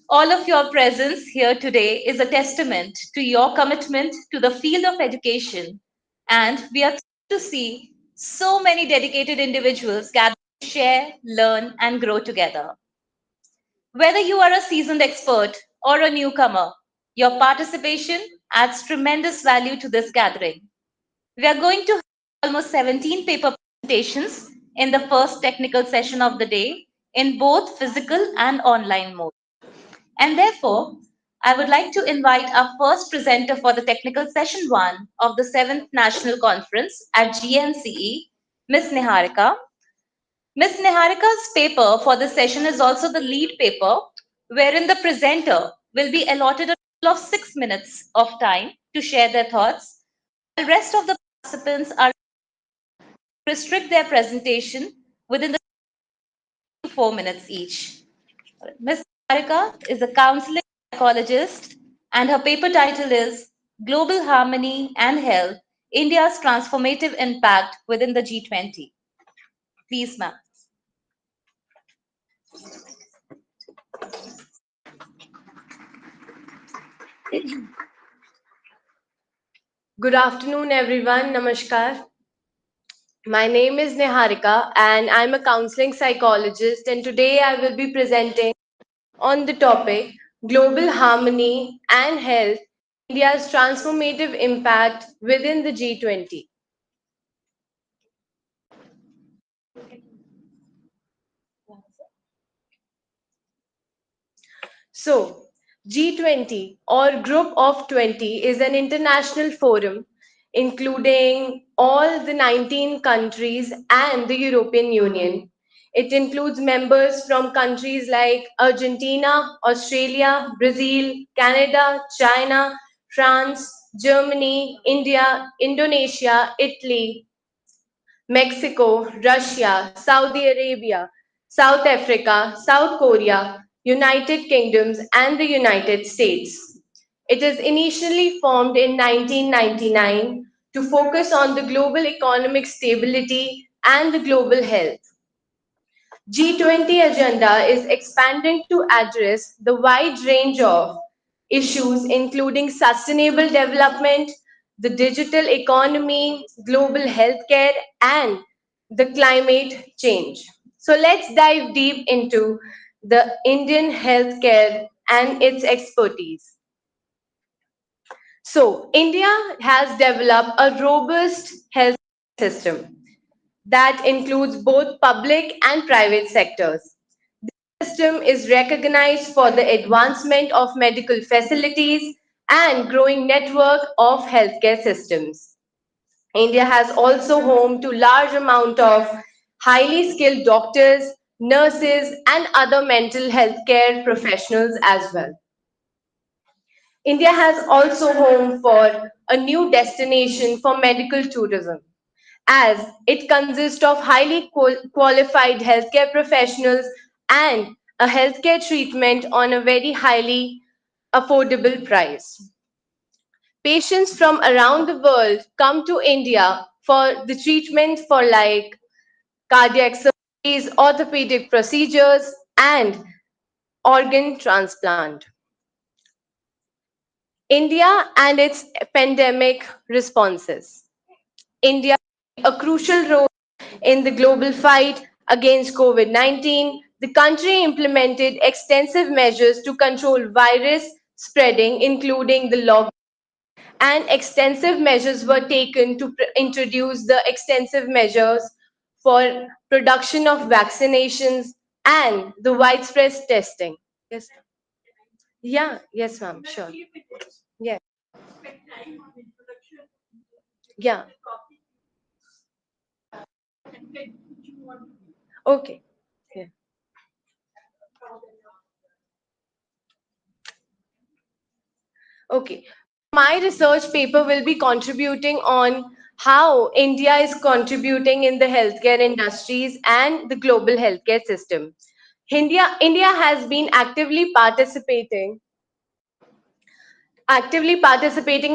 All of your presence here today is a testament to your commitment to the field of education, and we are thrilled to see so many dedicated individuals gather to share, learn, and grow together. Whether you are a seasoned expert or a newcomer, your participation adds tremendous value to this gathering. We are going to have almost 17 paper presentations in the first technical session of the day in both physical and online mode. And therefore, I would like to invite our first presenter for the technical session 1 of the 7th National Conference at GNCE, Ms. Niharika. Ms. Niharika's paper for the session is also the lead paper, wherein the presenter will be allotted a total of 6 minutes of time to share their thoughts. The rest of the participants are restrict their presentation within the 4 minutes each. Ms. Niharika is a counseling psychologist and her paper title is Global Harmony and Health, India's Transformative Impact within the G20. Please, ma'am. Good afternoon, everyone. Namaskar. My name is Niharika, and I'm a counseling psychologist. And today I will be presenting on the topic Global Harmony and Health, India's Transformative Impact within the G20. So, G20 or Group of 20 is an international forum including all the 19 countries and the European Union. It includes members from countries like Argentina, Australia, Brazil, Canada, China, France, Germany, India, Indonesia, Italy, Mexico, Russia, Saudi Arabia, South Africa, South Korea, United Kingdoms, and the United States. It is initially formed in 1999 to focus on the global economic stability and the global health. G20 agenda is expanding to address the wide range of issues including sustainable development, the digital economy, global healthcare, and the climate change. So let's dive deep into the Indian healthcare and its expertise. So, India has developed a robust health system that includes both public and private sectors. The system is recognized for the advancement of medical facilities and growing network of healthcare systems. India has also home to large amount of highly skilled doctors, nurses and other mental health care professionals as well. India has also home for a new destination for medical tourism as it consists of highly qualified healthcare professionals and a healthcare treatment on a very highly affordable price. Patients from around the world come to India for the treatment for like cardiac surgeries, orthopedic procedures, and organ transplant. India and its pandemic responses. India played a crucial role in the global fight against COVID 19. The country implemented extensive measures to control virus spreading, including the lockdown, and extensive measures were taken to introduce the extensive measures for production of vaccinations and the widespread testing. Yes. Yeah, yes, ma'am, sure. Yeah, yeah. Okay. Yeah. Okay. My research paper will be contributing on how India is contributing in the healthcare industries and the global healthcare system. India has been actively participating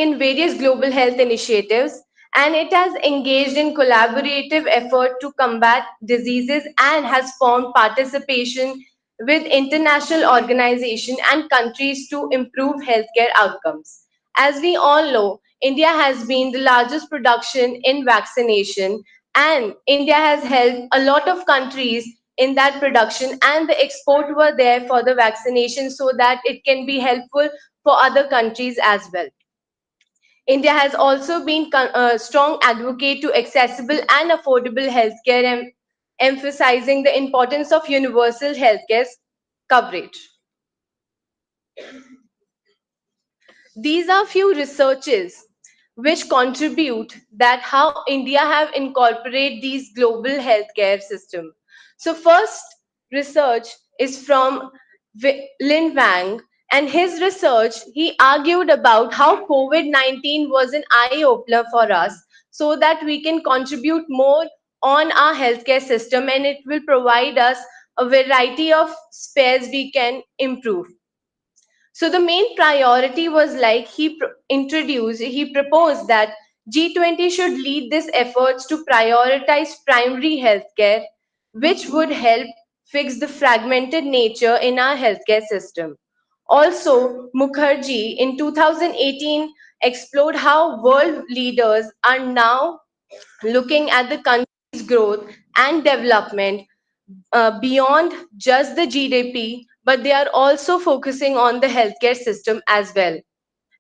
in various global health initiatives, and it has engaged in collaborative effort to combat diseases and has formed participation with international organizations and countries to improve healthcare outcomes. As we all know, India has been the largest production in vaccination, and India has helped a lot of countries in that production, and the export were there for the vaccination so that it can be helpful for other countries as well. India has also been a strong advocate to accessible and affordable healthcare, emphasizing the importance of universal healthcare coverage. These are few researches which contribute that how India have incorporated these global healthcare system. So first research is from Lin Wang, and his research, he argued about how COVID-19 was an eye-opener for us so that we can contribute more on our healthcare system, and it will provide us a variety of spares we can improve. So the main priority was like he proposed that G20 should lead these efforts to prioritize primary healthcare, which would help fix the fragmented nature in our healthcare system. Also, Mukherjee in 2018 explored how world leaders are now looking at the country's growth and development beyond just the GDP, but they are also focusing on the healthcare system as well,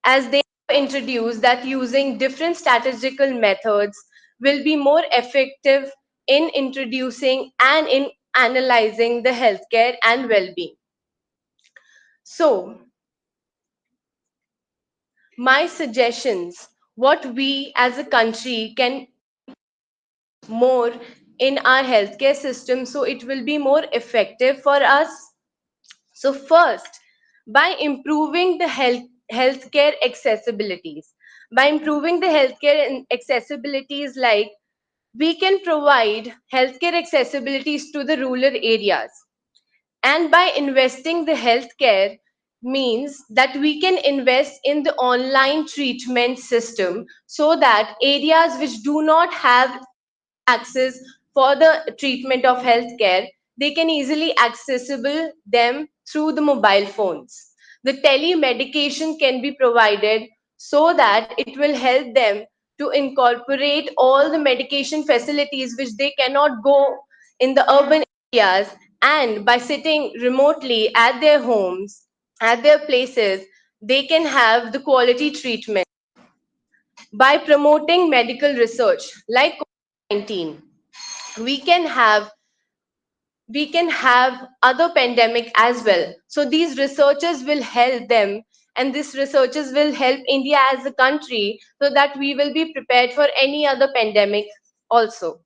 as they have introduced that using different statistical methods will be more effective in introducing and in analyzing the healthcare and well-being. So, my suggestions, what we as a country can more in our healthcare system so it will be more effective for us. So first, by improving the healthcare accessibilities, by improving the healthcare accessibilities, like we can provide healthcare accessibilities to the rural areas, and by investing the healthcare means that we can invest in the online treatment system so that areas which do not have access for the treatment of healthcare, they can easily accessible them through the mobile phones. The telemedication can be provided so that it will help them to incorporate all the medication facilities which they cannot go in the urban areas, and by sitting remotely at their homes, at their places, they can have the quality treatment. By promoting medical research like COVID-19, we can have we can have other pandemic as well, so these researchers will help them, and these researchers will help India as a country so that we will be prepared for any other pandemic. Also,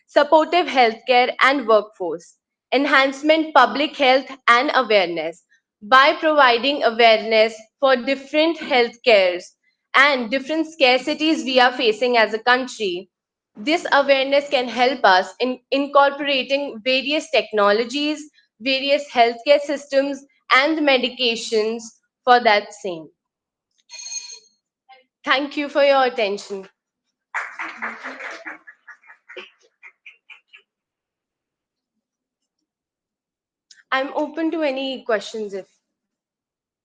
supportive healthcare and workforce enhancement, public health and awareness, by providing awareness for different healthcares and different scarcities we are facing as a country. This awareness can help us in incorporating various technologies, various healthcare systems, and medications for that same. Thank you for your attention. I'm open to any questions if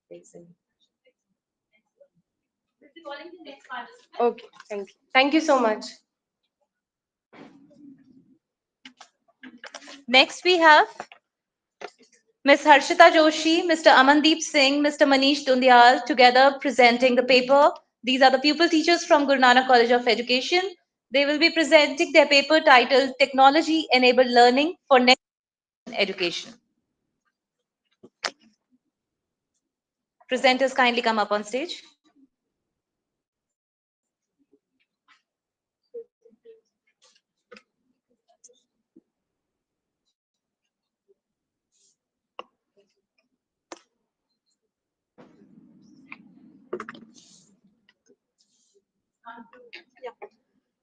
there's any. Okay, thank you. Thank you so much. Next, we have Ms. Harshita Joshi, Mr. Amandeep Singh, Mr. Manish Dundial together presenting the paper. These are the pupil teachers from Guru Nanak College of Education. They will be presenting their paper titled Technology Enabled Learning for Next Education. Presenters kindly come up on stage.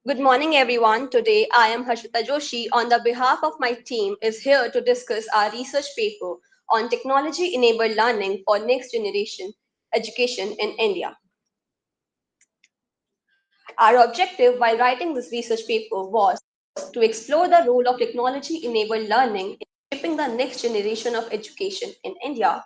Good morning, everyone. Today, I am Harshita Joshi. On the behalf of my team, is here to discuss our research paper on technology-enabled learning for next generation education in India. Our objective while writing this research paper was to explore the role of technology-enabled learning in shaping the next generation of education in India.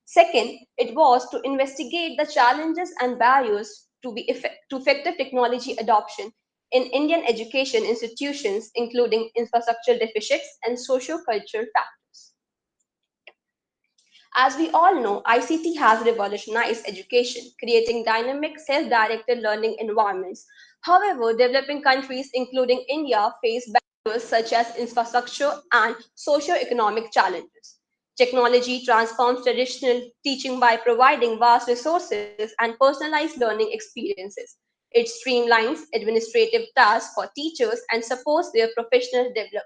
Second, it was to investigate the challenges and barriers to effective technology adoption in Indian education institutions, including infrastructural deficits and socio-cultural factors. As we all know, ICT has revolutionized education, creating dynamic, self-directed learning environments. However, developing countries, including India, face barriers such as infrastructure and socio-economic challenges. Technology transforms traditional teaching by providing vast resources and personalized learning experiences. It streamlines administrative tasks for teachers and supports their professional development.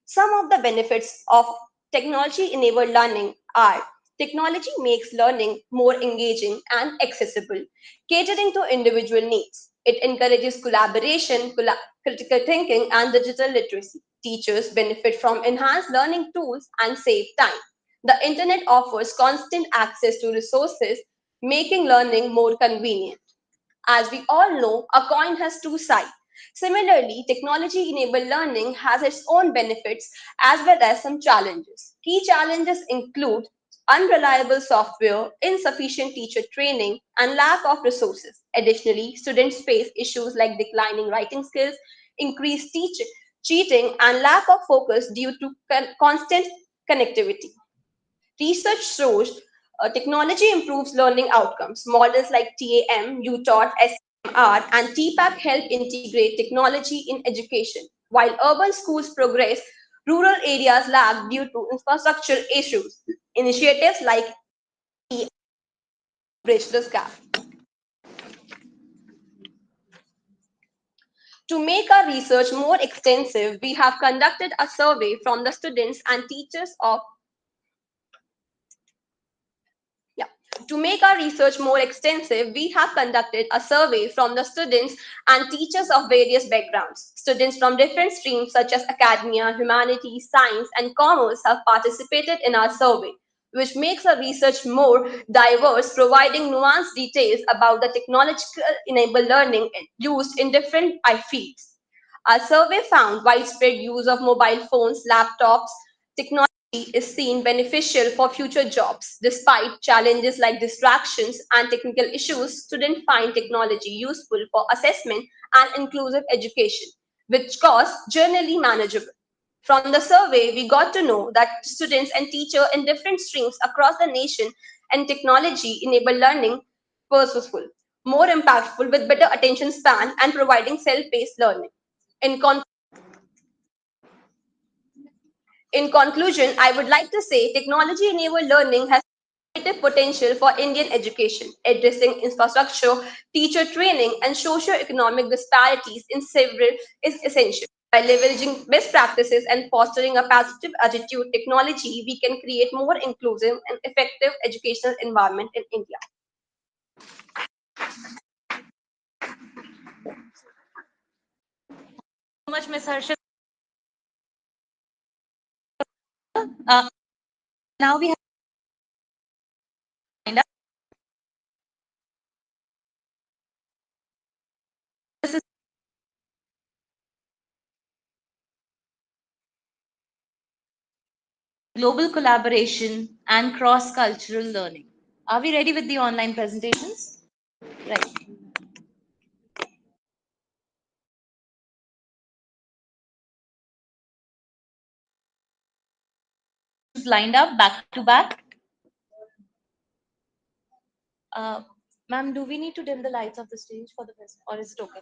Some of the benefits of technology enabled learning are: technology makes learning more engaging and accessible, catering to individual needs. It encourages collaboration, critical thinking, and digital literacy. Teachers benefit from enhanced learning tools and save time. The internet offers constant access to resources, making learning more convenient. As we all know, a coin has two sides. Similarly, technology enabled learning has its own benefits as well as some challenges. Key challenges include unreliable software, insufficient teacher training, and lack of resources. Additionally, students face issues like declining writing skills, increased cheating, and lack of focus due to constant connectivity. Research shows technology improves learning outcomes. Models like TAM, UTaught, SMR, and TPAC help integrate technology in education. While urban schools progress, rural areas lag due to infrastructure issues. Initiatives like bridge this gap. To make our research more extensive, we have conducted a survey from the students and teachers of Yeah. To make our research more extensive, we have conducted a survey from the students and teachers of various backgrounds. Students from different streams such as academia, humanities, science, and commerce have participated in our survey, which makes our research more diverse, providing nuanced details about the technological enabled learning used in different fields. Our survey found widespread use of mobile phones, laptops, technology is seen beneficial for future jobs. Despite challenges like distractions and technical issues, students find technology useful for assessment and inclusive education, which costs generally manageable. From the survey, we got to know that students and teachers in different streams across the nation and technology enable learning purposeful, more impactful with better attention span and providing self-paced learning. In In conclusion, I would like to say technology enabled learning has creative potential for Indian education, addressing infrastructure, teacher training, and socio-economic disparities in several is essential. By leveraging best practices and fostering a positive attitude technology, we can create more inclusive and effective educational environment in India. So much, Ms. Harshit. Uh, now we have lined up. This is global collaboration and cross-cultural learning. Are we ready with the online presentations? Right. Lined up back to back. Uh, Ma'am, do we need to dim the lights of the stage for the best, or is it okay?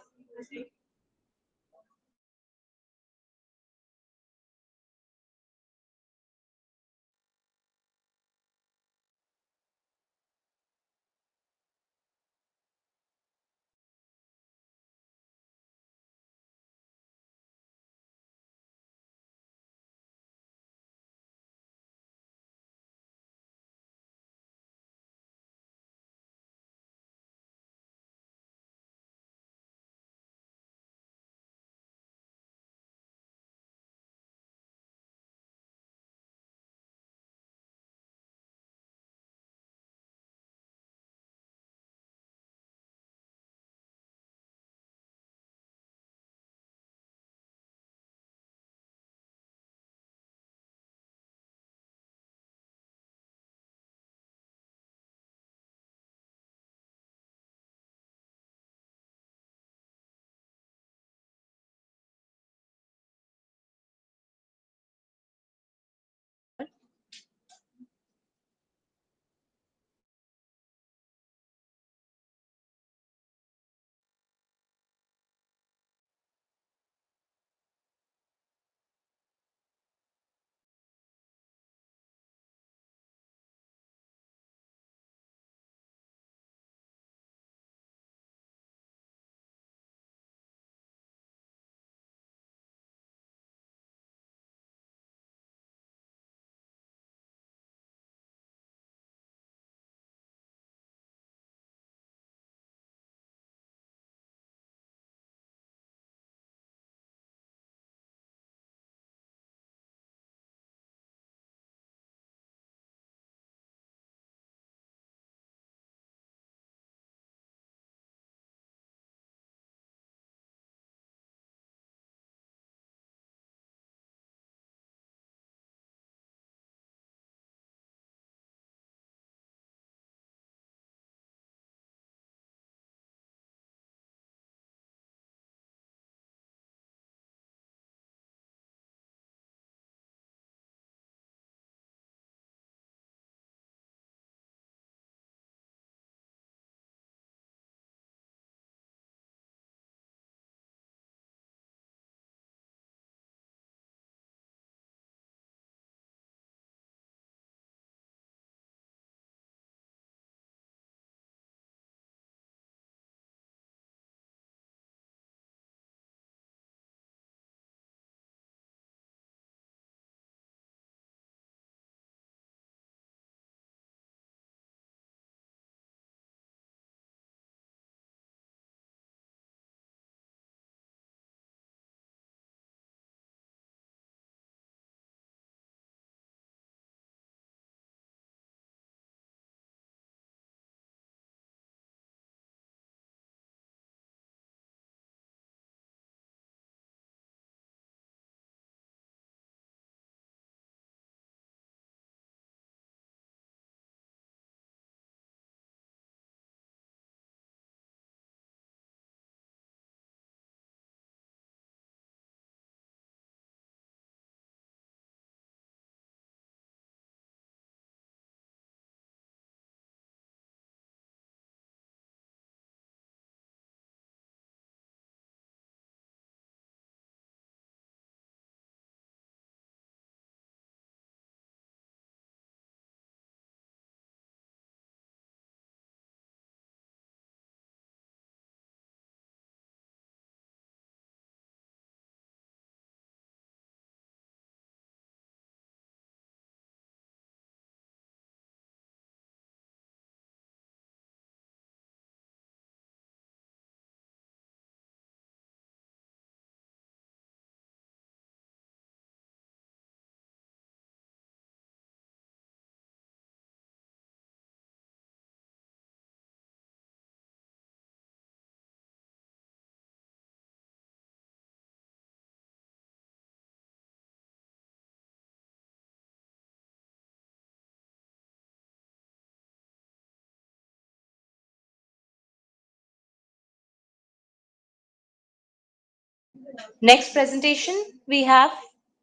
Next presentation we have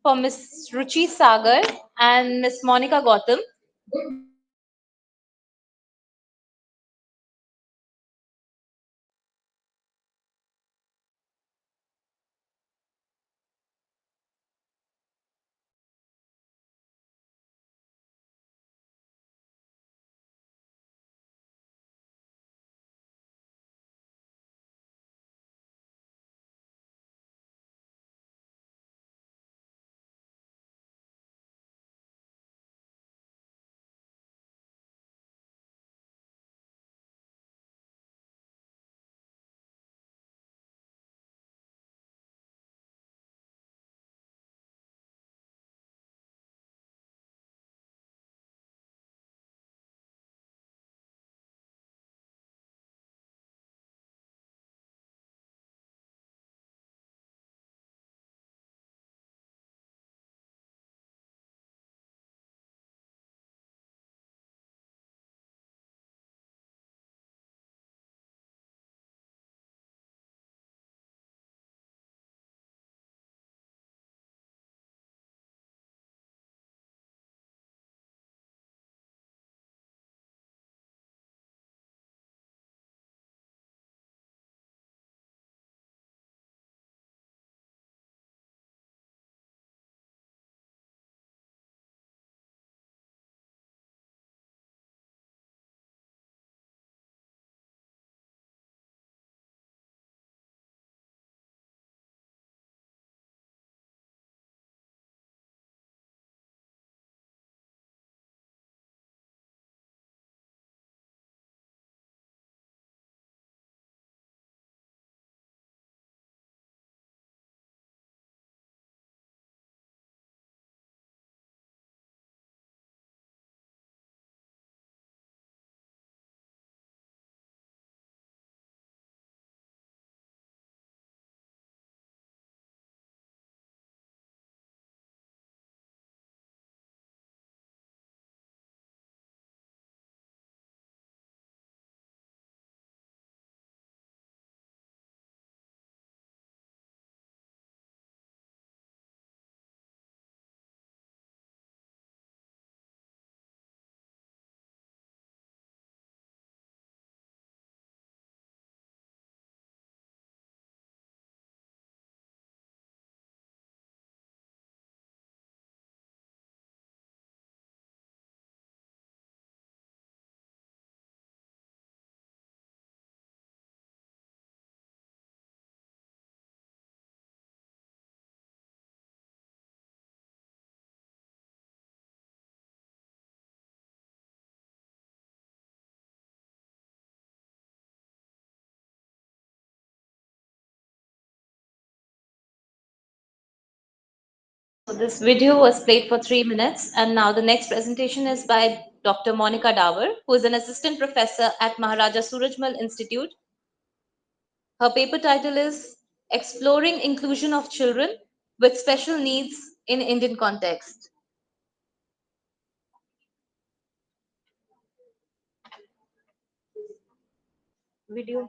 for Miss Ruchi Sagar and Miss Monica Gautam. So this video was played for 3 minutes, and now the next presentation is by Dr. Monica Davar, who is an assistant professor at Maharaja Surajmal Institute. Her paper title is Exploring Inclusion of Children with Special Needs in Indian Context. Video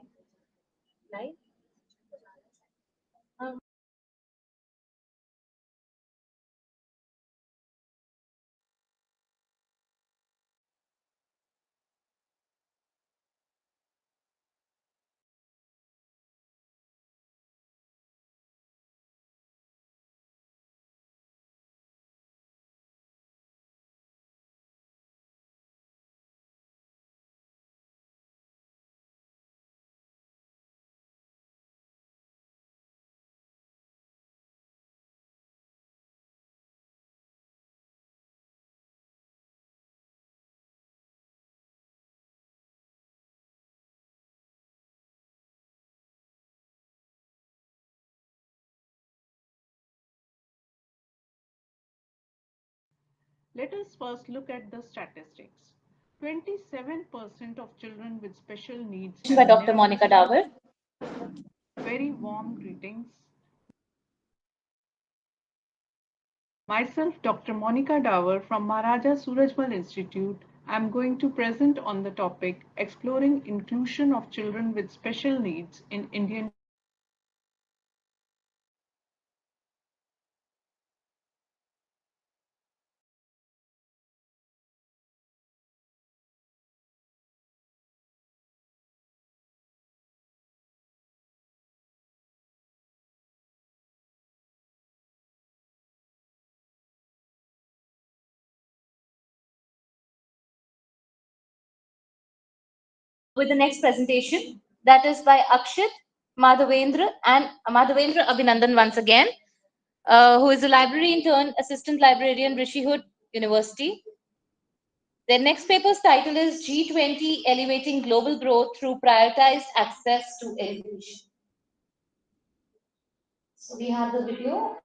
live. Let us first look at the statistics. 27% of children with special needs By have Dr. never Monica received Davar. very warm greetings. Myself, Dr. Monica Davar from Maharaja Surajmal Institute, I am going to present on the topic Exploring Inclusion of Children with Special Needs in Indian with the next presentation that is by Akshit Madhavendra and Madhavendra Abhinandan once again, who is a library intern, assistant librarian, Rishihood University. Their next paper's title is G20 Elevating Global Growth Through Prioritized Access to Education. So we have the video.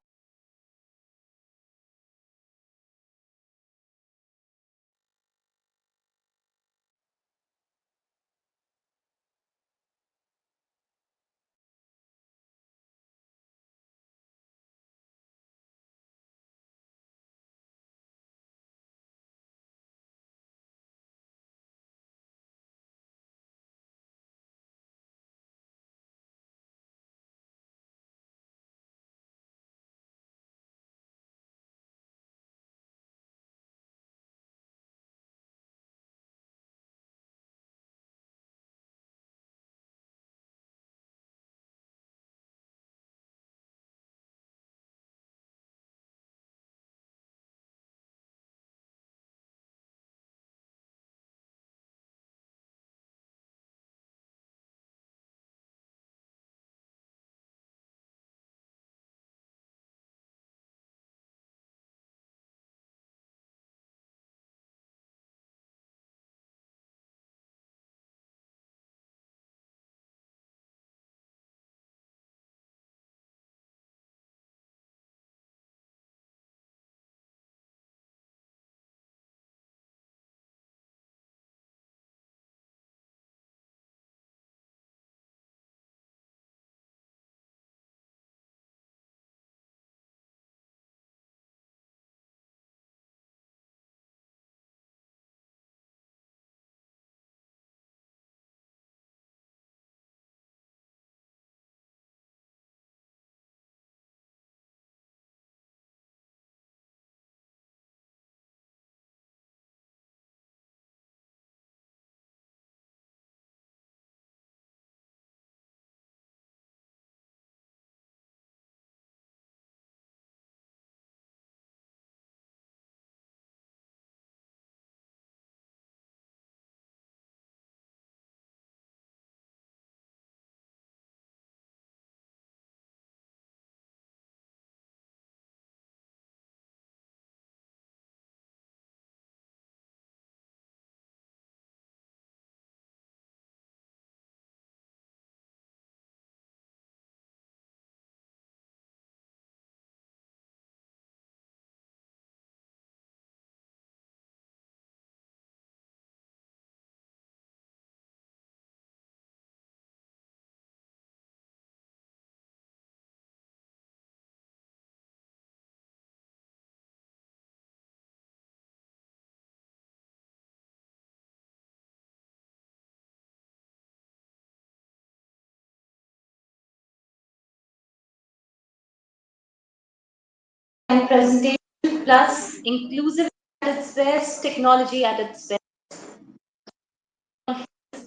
And presentation plus inclusive at its best, technology at its best.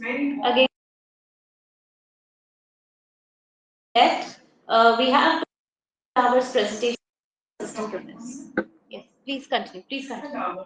Again, we have our presentation system for this. Yes, please continue. Please continue.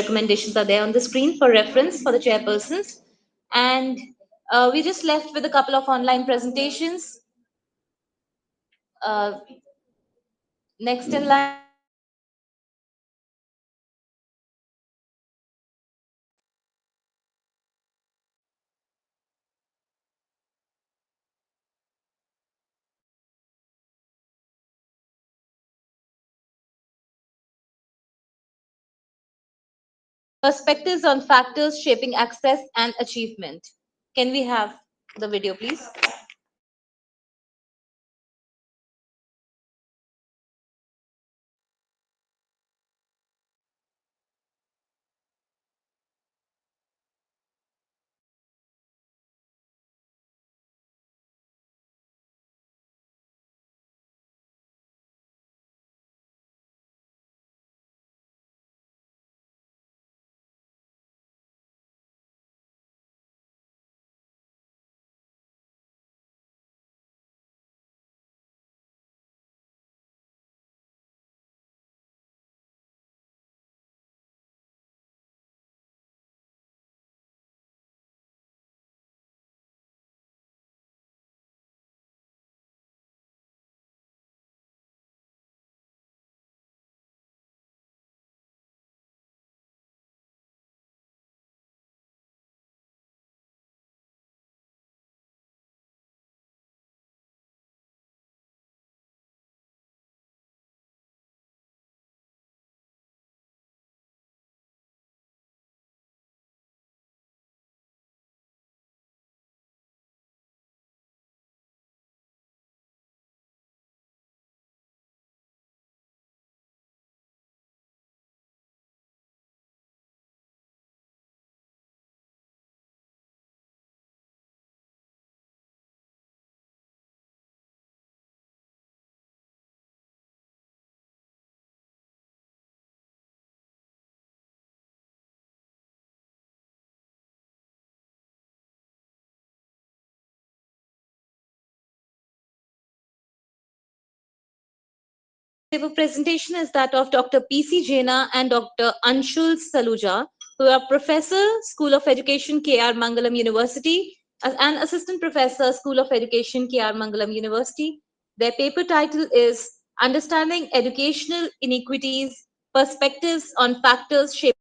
recommendations are there on the screen for reference for the chairpersons. And we just left with a couple of online presentations. Uh, next in line. Perspectives on factors shaping access and achievement. Can we have the video, please? Paper presentation is that of Dr. P.C. Jaina and Dr. Anshul Saluja, who are Professor, School of Education, K.R. Mangalam University, and Assistant Professor, School of Education, K.R. Mangalam University. Their paper title is Understanding Educational Inequities, Perspectives on Factors Shaping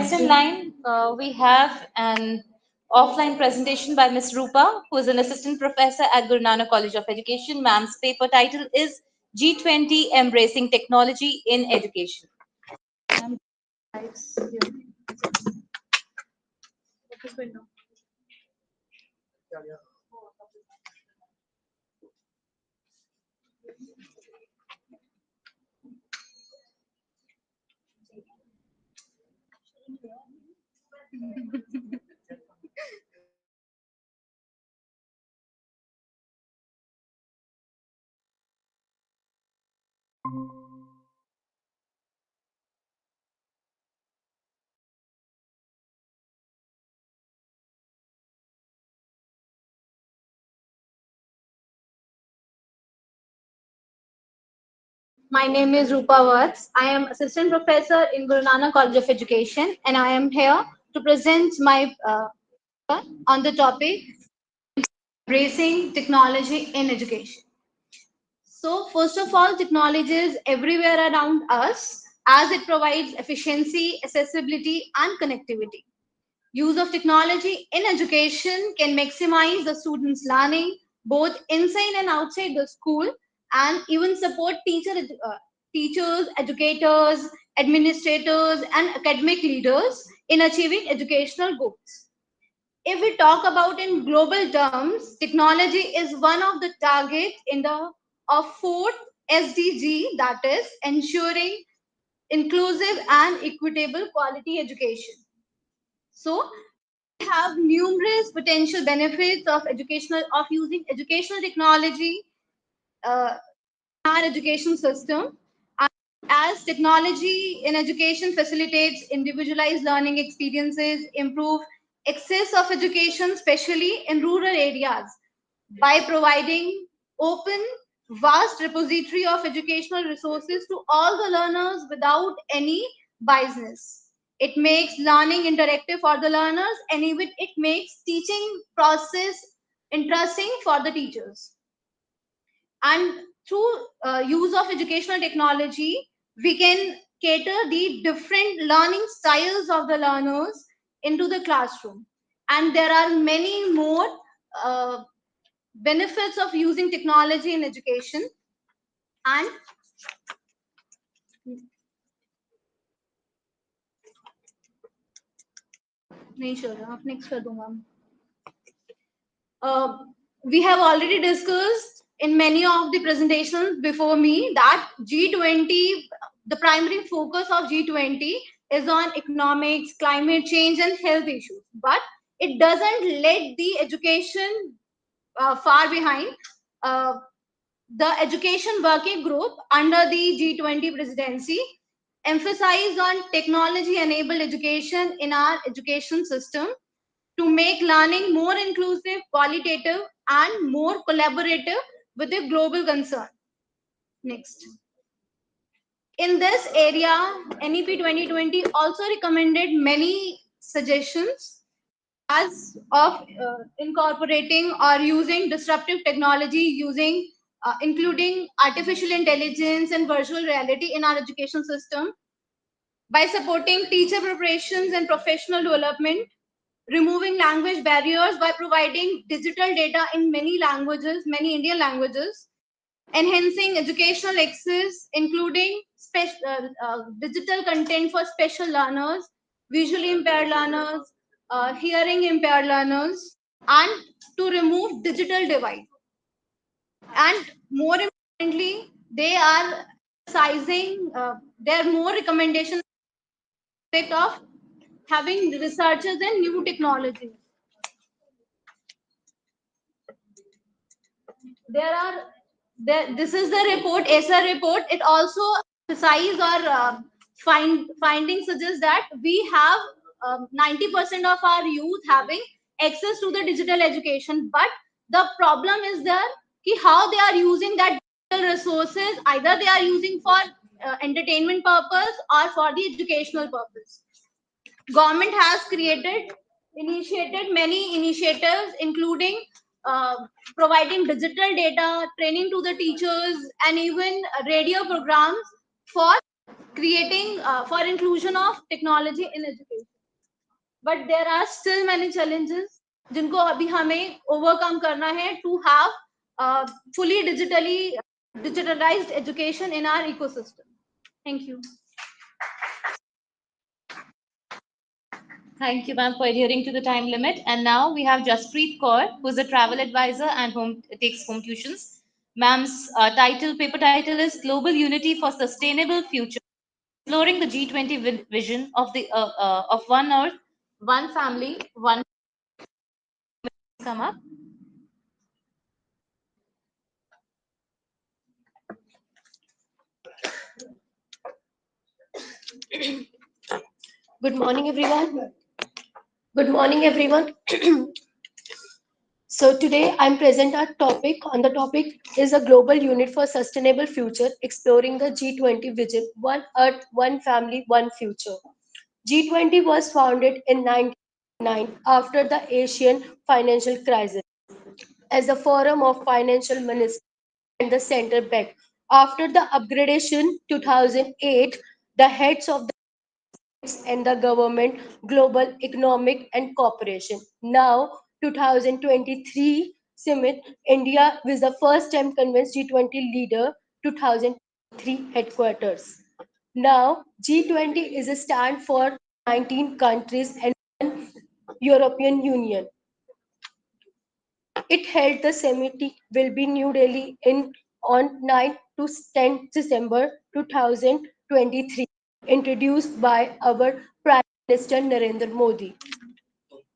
Next in line, we have an offline presentation by Ms. Rupa, who is an assistant professor at Guru Nanak College of Education. Ma'am's paper title is G20 Embracing Technology in Education. My name is Rupa Vats. I am assistant professor in Guru Nanak College of Education, and I am here to present my on the topic embracing technology in education. So, first of all, technology is everywhere around us as it provides efficiency, accessibility, and connectivity. Use of technology in education can maximize the students' learning both inside and outside the school, and even support teachers, educators, administrators, and academic leaders in achieving educational goals. If we talk about in global terms, technology is one of the targets in the of fourth SDG, that is ensuring inclusive and equitable quality education. So have numerous potential benefits of using educational technology uh, in our education system. As technology in education facilitates individualized learning experiences, improve access of education, especially in rural areas, by providing open, vast repository of educational resources to all the learners without any biasness. It makes learning interactive for the learners, and even it makes teaching process interesting for the teachers. And through use of educational technology, we can cater the different learning styles of the learners into the classroom. And there are many more uh, benefits of using technology in education. And नहीं sure, आप next कर दूंगा. We have already discussed in many of the presentations before me that G20, the primary focus of G20 is on economics, climate change, and health issues. But it doesn't let the education far behind. Uh, the education working group under the G20 presidency emphasized on technology enabled education in our education system to make learning more inclusive, qualitative, and more collaborative with a global concern. Next. In this area, NEP 2020 also recommended many suggestions as of incorporating or using disruptive technology, including artificial intelligence and virtual reality in our education system, by supporting teacher preparations and professional development, removing language barriers by providing digital data in many languages, many Indian languages, enhancing educational access, including digital content for special learners, visually impaired learners, hearing impaired learners, and to remove digital divide. And more importantly, they are emphasizing their more recommendation of having researchers and new technologies. This is the report, ESA report. It also emphasizes or findings suggest that we have 90% of our youth having access to the digital education, but the problem is there how they are using that digital resources. Either they are using for entertainment purpose or for the educational purpose. Government has initiated many initiatives, including uh, providing digital data, training to the teachers, and even radio programs for creating for inclusion of technology in education. but there are still many challenges जिनको अभी हमें overcome करना है to have fully digitalized education in our ecosystem. Thank you. Thank you, ma'am, for adhering to the time limit. And now we have Jaspreet Kaur, who is a travel advisor and takes home tuitions. Ma'am's paper title is Global Unity for Sustainable Future, exploring the G20 vision of One Earth, One Family, One. Come up. Good morning, everyone. Good morning, everyone. So today I'm present our topic. On the topic is a global unit for sustainable future, exploring the G20 vision, One Earth, One Family, One Future. G20 was founded in 1999 after the Asian financial crisis as a forum of financial ministers and the central bank. After the upgradation 2008, the heads of and the government, global economic and cooperation. Now, 2023 summit, India was the first time convinced G20 leader, 2003 headquarters. Now, G20 is a stand for 19 countries and European Union. It held the summit will be New Delhi in on 9 to 10 December 2023, introduced by our Prime Minister Narendra Modi.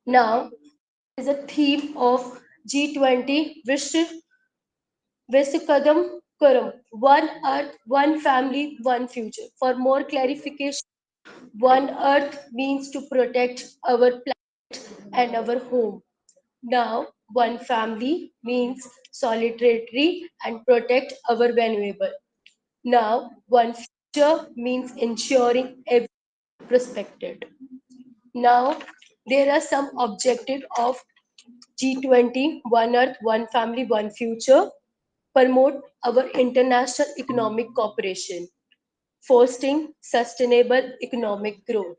Now is a theme of G20 Vishwakadam Kuram, One Earth, One Family, One Future. For more clarification, One Earth means to protect our planet and our home. Now, One Family means solidarity and protect our vulnerable. Now, One Future means ensuring every respected. Now, there are some objectives of G20, One Earth, One Family, One Future, promote our international economic cooperation, fostering sustainable economic growth,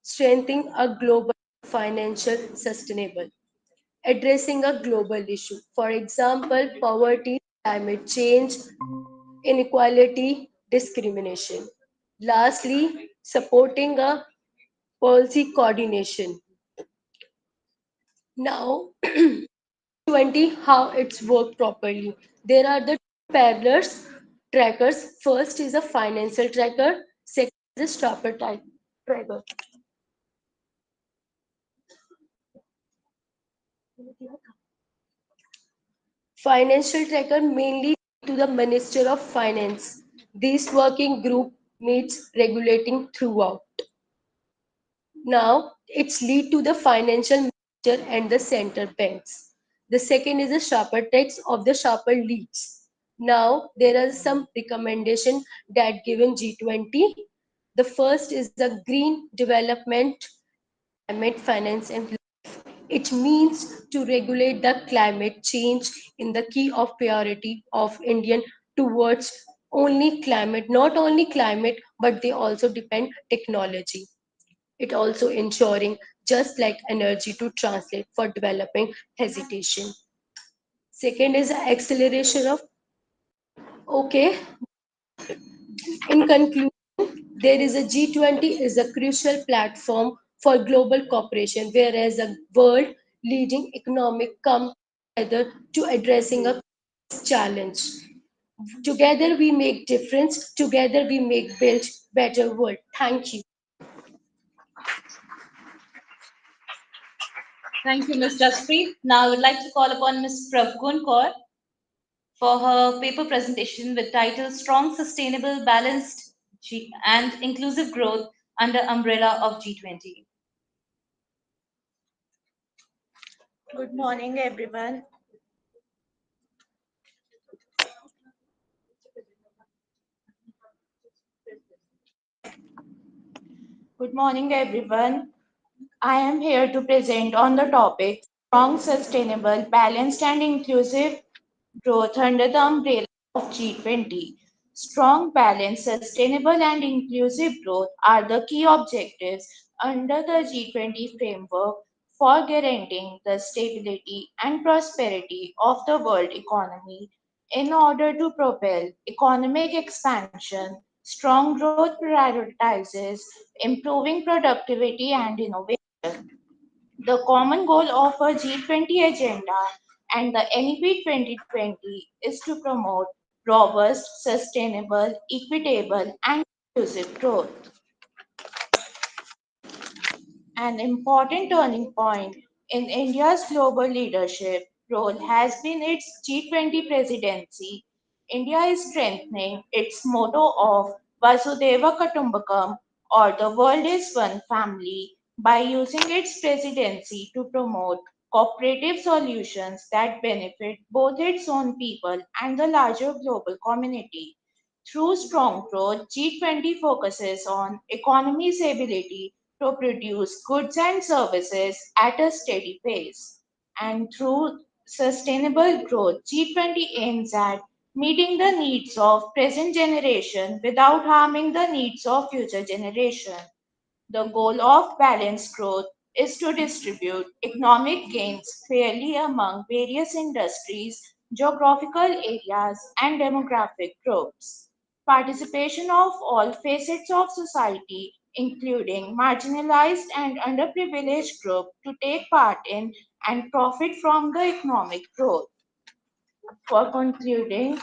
strengthening a global financial sustainable, addressing a global issue, for example, poverty, climate change, inequality, discrimination. Lastly, supporting a policy coordination. Now, 20 how it's worked properly. There are the parallels trackers. First is a financial tracker, second is a stopper type tracker. Financial tracker mainly to the Minister of Finance. This working group meets regulating throughout. Now, it's lead to the financial minister and the central banks. The second is the sharper text of the sharper leads. Now, there are some recommendation that given G20. The first is the green development, climate finance and it means to regulate the climate change in the key of priority of Indian towards only climate, not only climate, but they also depend technology. It also ensuring just like energy to translate for developing hesitation. Second is the acceleration of okay. In conclusion, there is a G20 is a crucial platform for global cooperation, whereas a world leading economic come together to addressing a challenge. Together we make difference. Together we make build better world. Thank you. Thank you, Ms. Jaspreet. Now I would like to call upon Ms. Pravgun Kaur for her paper presentation with title Strong, Sustainable, Balanced and Inclusive Growth under Umbrella of G20. Good morning, everyone. Good morning, everyone. I am here to present on the topic Strong, Sustainable, Balanced and Inclusive Growth under the Umbrella of G20. Strong, balanced, sustainable, and inclusive growth are the key objectives under the G20 framework for guaranteeing the stability and prosperity of the world economy. In order to propel economic expansion, strong growth prioritizes improving productivity and innovation. The common goal of a G20 agenda and the NEP 2020 is to promote robust, sustainable, equitable, and inclusive growth. An important turning point in India's global leadership role has been its G20 presidency. India is strengthening its motto of Vasudeva Kutumbakam, or the world is one family, by using its presidency to promote cooperative solutions that benefit both its own people and the larger global community. Through strong growth, G20 focuses on economy's ability to produce goods and services at a steady pace. And through sustainable growth, G20 aims at meeting the needs of present generation without harming the needs of future generation. The goal of balanced growth is to distribute economic gains fairly among various industries, geographical areas, and demographic groups. Participation of all facets of society, including marginalized and underprivileged groups, to take part in and profit from the economic growth. For concluding,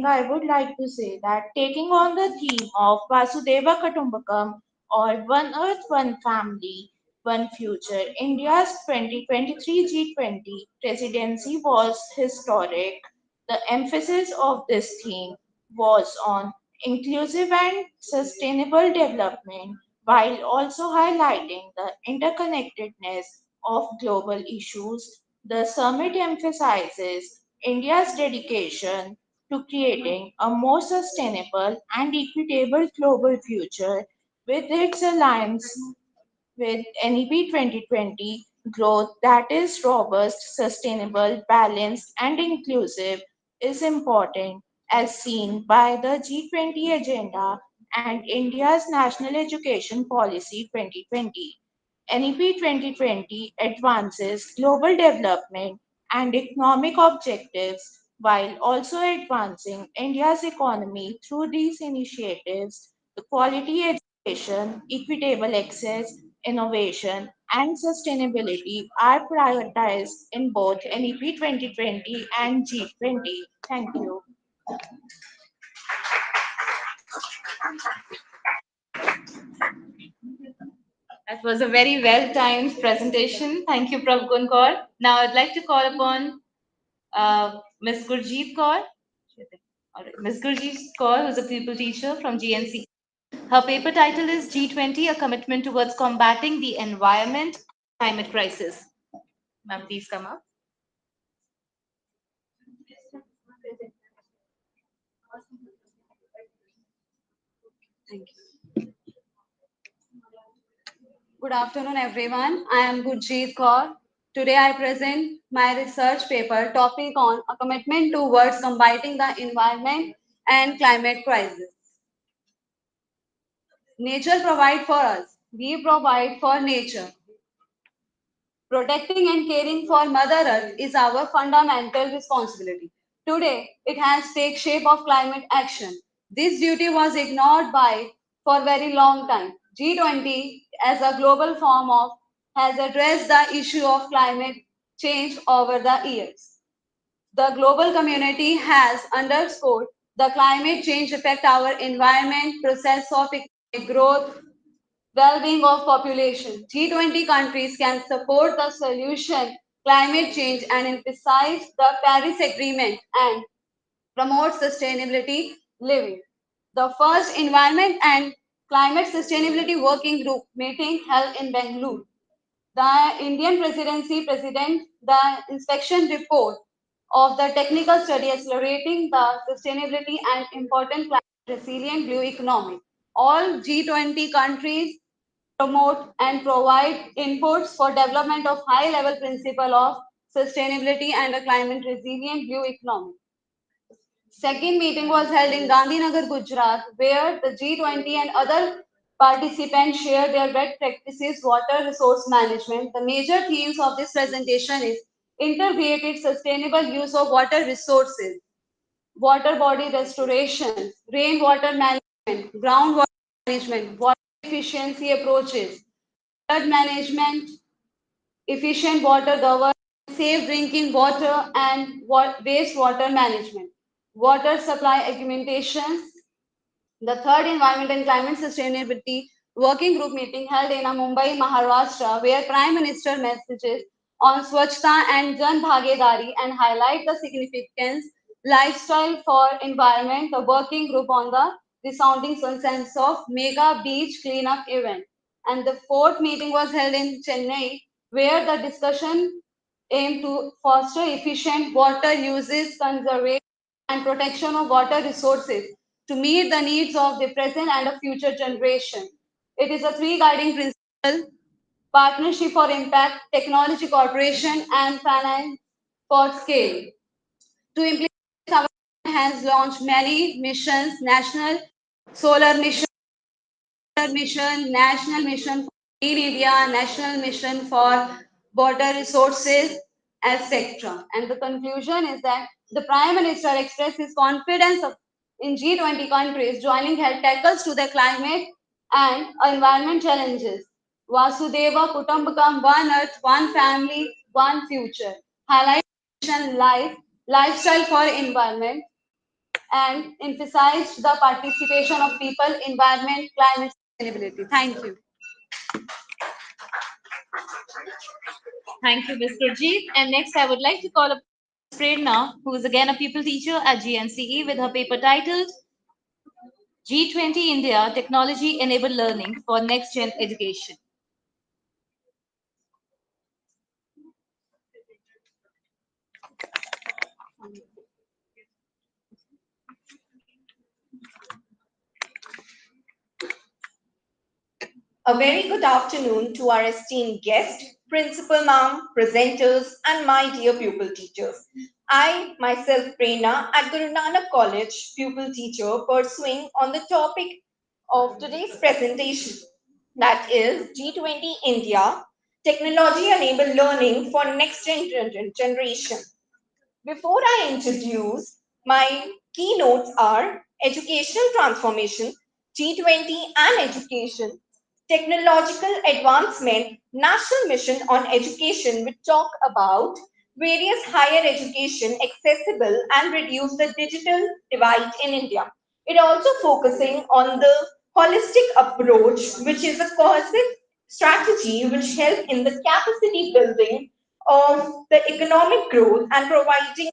I would like to say that taking on the theme of Vasudeva Kutumbakam, or One Earth, One Family, One Future, India's 2023 G20 presidency was historic. The emphasis of this theme was on inclusive and sustainable development, while also highlighting the interconnectedness of global issues. The summit emphasizes India's dedication to creating a more sustainable and equitable global future with its alliance with NEP 2020 growth that is robust, sustainable, balanced, and inclusive is important as seen by the G20 agenda and India's National Education Policy 2020. NEP 2020 advances global development and economic objectives while also advancing India's economy through these initiatives. The quality education, equitable access, innovation, and sustainability are prioritized in both NEP 2020 and G20. Thank you. That was a very well timed presentation. Thank you, Prabhgun Kaur. Now I'd like to call upon Ms. Gurjeet Kaur. All right. Ms. Gurjeet Kaur, who's a pupil teacher from GNCE. Her paper title is G20, a commitment towards combating the environment climate crisis. Ma'am, please come up. Thank you. Good afternoon, everyone. I am Gurjeet Kaur. Today I present my research paper topic on a commitment towards combating the environment and climate crisis. Nature provides for us. We provide for nature. Protecting and caring for Mother Earth is our fundamental responsibility. Today, it has taken shape of climate action. This duty was ignored by for a very long time. G20 as a global form of has addressed the issue of climate change over the years. The global community has underscored the climate change affect our environment, process of economic growth, well-being of population. G20 countries can support the solution climate change and emphasize the Paris Agreement and promote sustainability living. The first Environment and Climate Sustainability Working Group meeting held in Bangalore. The Indian presidency present the inspection report of the technical study accelerating the sustainability and important climate resilient blue economy. All G20 countries promote and provide inputs for development of high level principle of sustainability and a climate resilient blue economy. Second meeting was held in Gandhinagar, Gujarat, where the G20 and other participants shared their best practices water resource management. The major themes of this presentation is integrated sustainable use of water resources, water body restoration, rainwater management, groundwater management, water efficiency approaches, flood management, efficient water governance, safe drinking water, and wastewater management. Water supply augmentation. The third Environment and Climate Sustainability Working Group meeting held in Mumbai, Maharashtra, where Prime Minister messages on Swachhta and Jan Bhagedari and highlight the significance lifestyle for environment. The working group on the resounding consensus of mega beach cleanup event. And the fourth meeting was held in Chennai, where the discussion aimed to foster efficient water uses, conservation, and protection of water resources to meet the needs of the present and a future generation. It is a three guiding principle: partnership for impact, technology cooperation, and finance for scale. To implement this, our government has launched many missions: national solar mission, national mission for Green India, national mission for water resources, etc. And the conclusion is that the Prime Minister expressed his confidence in G20 countries joining health tackles to the climate and environment challenges. Vasudeva Kutumbakam, one earth, one family, one future. Highlight lifestyle for environment, and emphasized the participation of people, environment, climate sustainability. Thank you. Thank you, Ms. Gurjeet. And next, I would like to call up Prerna, who is again a pupil teacher at GNCE with her paper titled G20 India Technology Enabled Learning for Next Gen Education. A very good afternoon to our esteemed guest, principal ma'am, presenters, and my dear pupil teachers. I, myself, Prerna, at Guru Nanak College, pupil teacher, pursuing on the topic of today's presentation, that is G20 India, technology-enabled learning for next generation. Before I introduce, my keynotes are educational transformation, G20 and education, technological advancement, national mission on education, which talk about various higher education accessible and reduce the digital divide in India. It also focusing on the holistic approach, which is a cohesive strategy which help in the capacity building of the economic growth and providing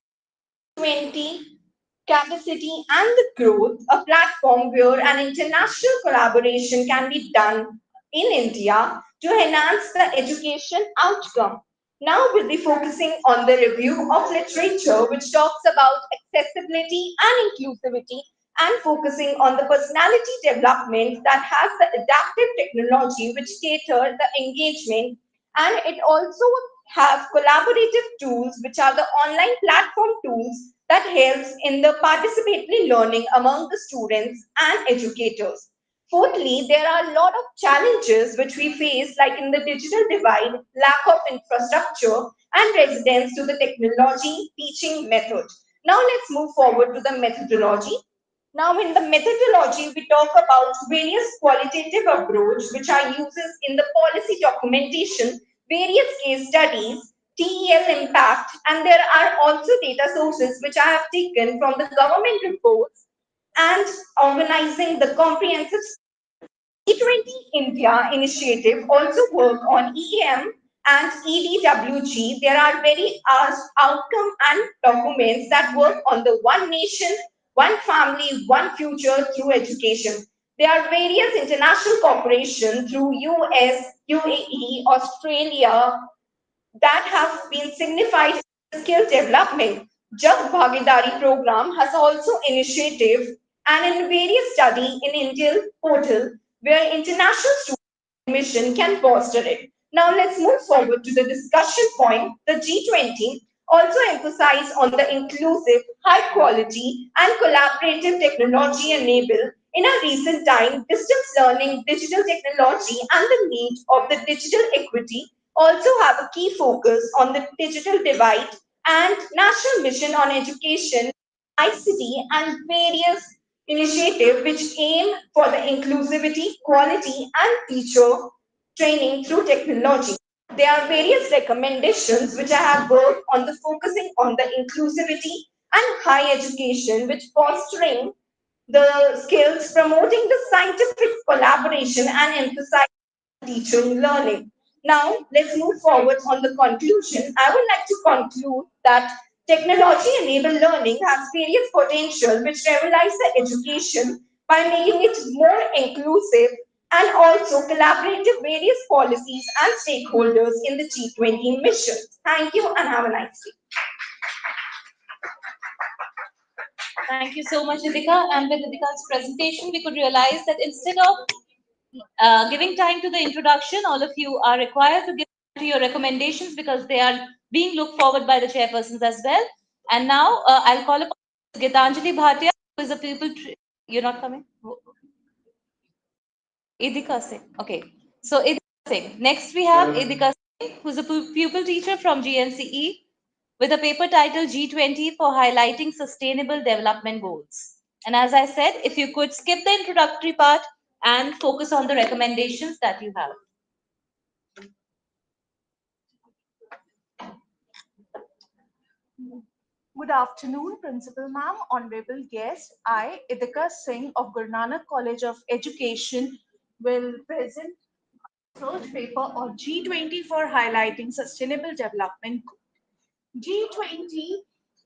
20 capacity and the growth, a platform where an international collaboration can be done in India to enhance the education outcome. Now we'll be focusing on the review of literature which talks about accessibility and inclusivity and focusing on the personality development that has the adaptive technology which cater the engagement, and it also have collaborative tools which are the online platform tools that helps in the participatory learning among the students and educators. Fourthly, there are a lot of challenges which we face, like in the digital divide, lack of infrastructure, and resistance to the technology teaching method. Now let's move forward to the methodology. Now in the methodology, we talk about various qualitative approach which are uses in the policy documentation, various case studies, TEL impact, and there are also data sources which I have taken from the government reports and organizing the comprehensive G20 India initiative also work on EM and EDWG. There are very outcome and documents that work on the one nation, one family, one future through education. There are various international cooperation through US, UAE, Australia, that have been signified in skill development. Jag Bhagidari program has also initiative and in various study in Indian portal where international student admission can foster it. Now let's move forward to the discussion point, the G20. Also emphasize on the inclusive, high quality and collaborative technology enabled in a recent time distance learning, digital technology and the need of the digital equity also have a key focus on the digital divide and national mission on education, ICT and various initiatives which aim for the inclusivity, quality and teacher training through technology. There are various recommendations which I have worked on the focusing on the inclusivity and high education, which fostering the skills, promoting the scientific collaboration and emphasizing teaching learning. Now, let's move forward on the conclusion. I would like to conclude that technology-enabled learning has various potential which revolutionize the education by making it more inclusive and also collaborative various policies and stakeholders in the G20 mission. Thank you and have a nice day. Thank you so much, Idika. And with Idika's presentation, we could realize that instead of giving time to the introduction, all of you are required to give to your recommendations because they are being looked forward by the chairpersons as well. And now I'll call upon Gitanjali Bhatia, who is a pupil. You're not coming? Idika Singh. Okay. So Idika Singh. Next we have Idika Singh, who's a pupil teacher from GNCE with a paper titled G20 for highlighting sustainable development goals. And as I said, if you could skip the introductory part and focus on the recommendations that you have. Good afternoon, Principal Ma'am, Honorable Guest. I, Idika Singh of Guru Nanak College of Education, will present research paper on G20 for highlighting sustainable development. G20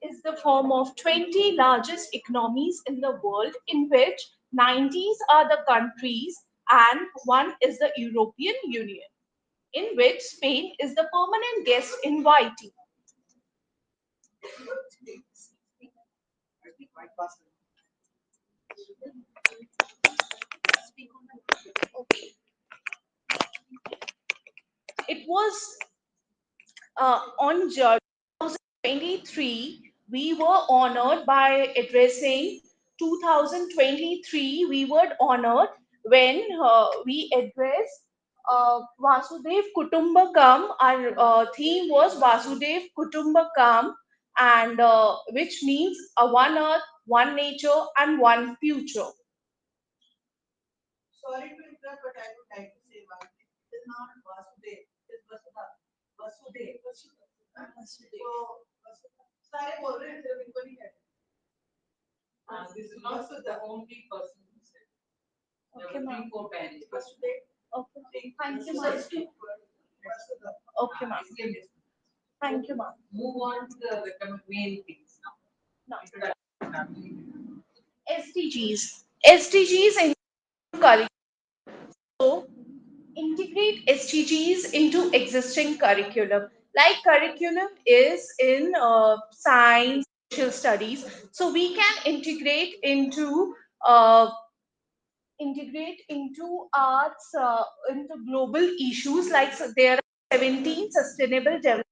is the form of 20 largest economies in the world, in which 90s are the countries and one is the European Union, in which Spain is the permanent guest invitee. It was on July 2023, we were honored by addressing 2023, we were honored when we addressed Vasudev Kutumbakam. Our theme was Vasudev Kutumbakam, and which means a one earth, one nature, and one future. Sorry to interrupt, but I would like to say one thing. It's not Vasudev, it's Vasudha. Vasudev. सारे बोल रहे हैं जब इनको नहीं कहते this is also the only person who said okay ma'am for parents okay thank you ma'am okay ma'am thank you ma'am move on to the main things now SDGs in curriculum. So integrate SDGs into existing curriculum. Like curriculum is in science, social studies, so we can uh, integrate into arts, into global issues. Like so there are 17 sustainable development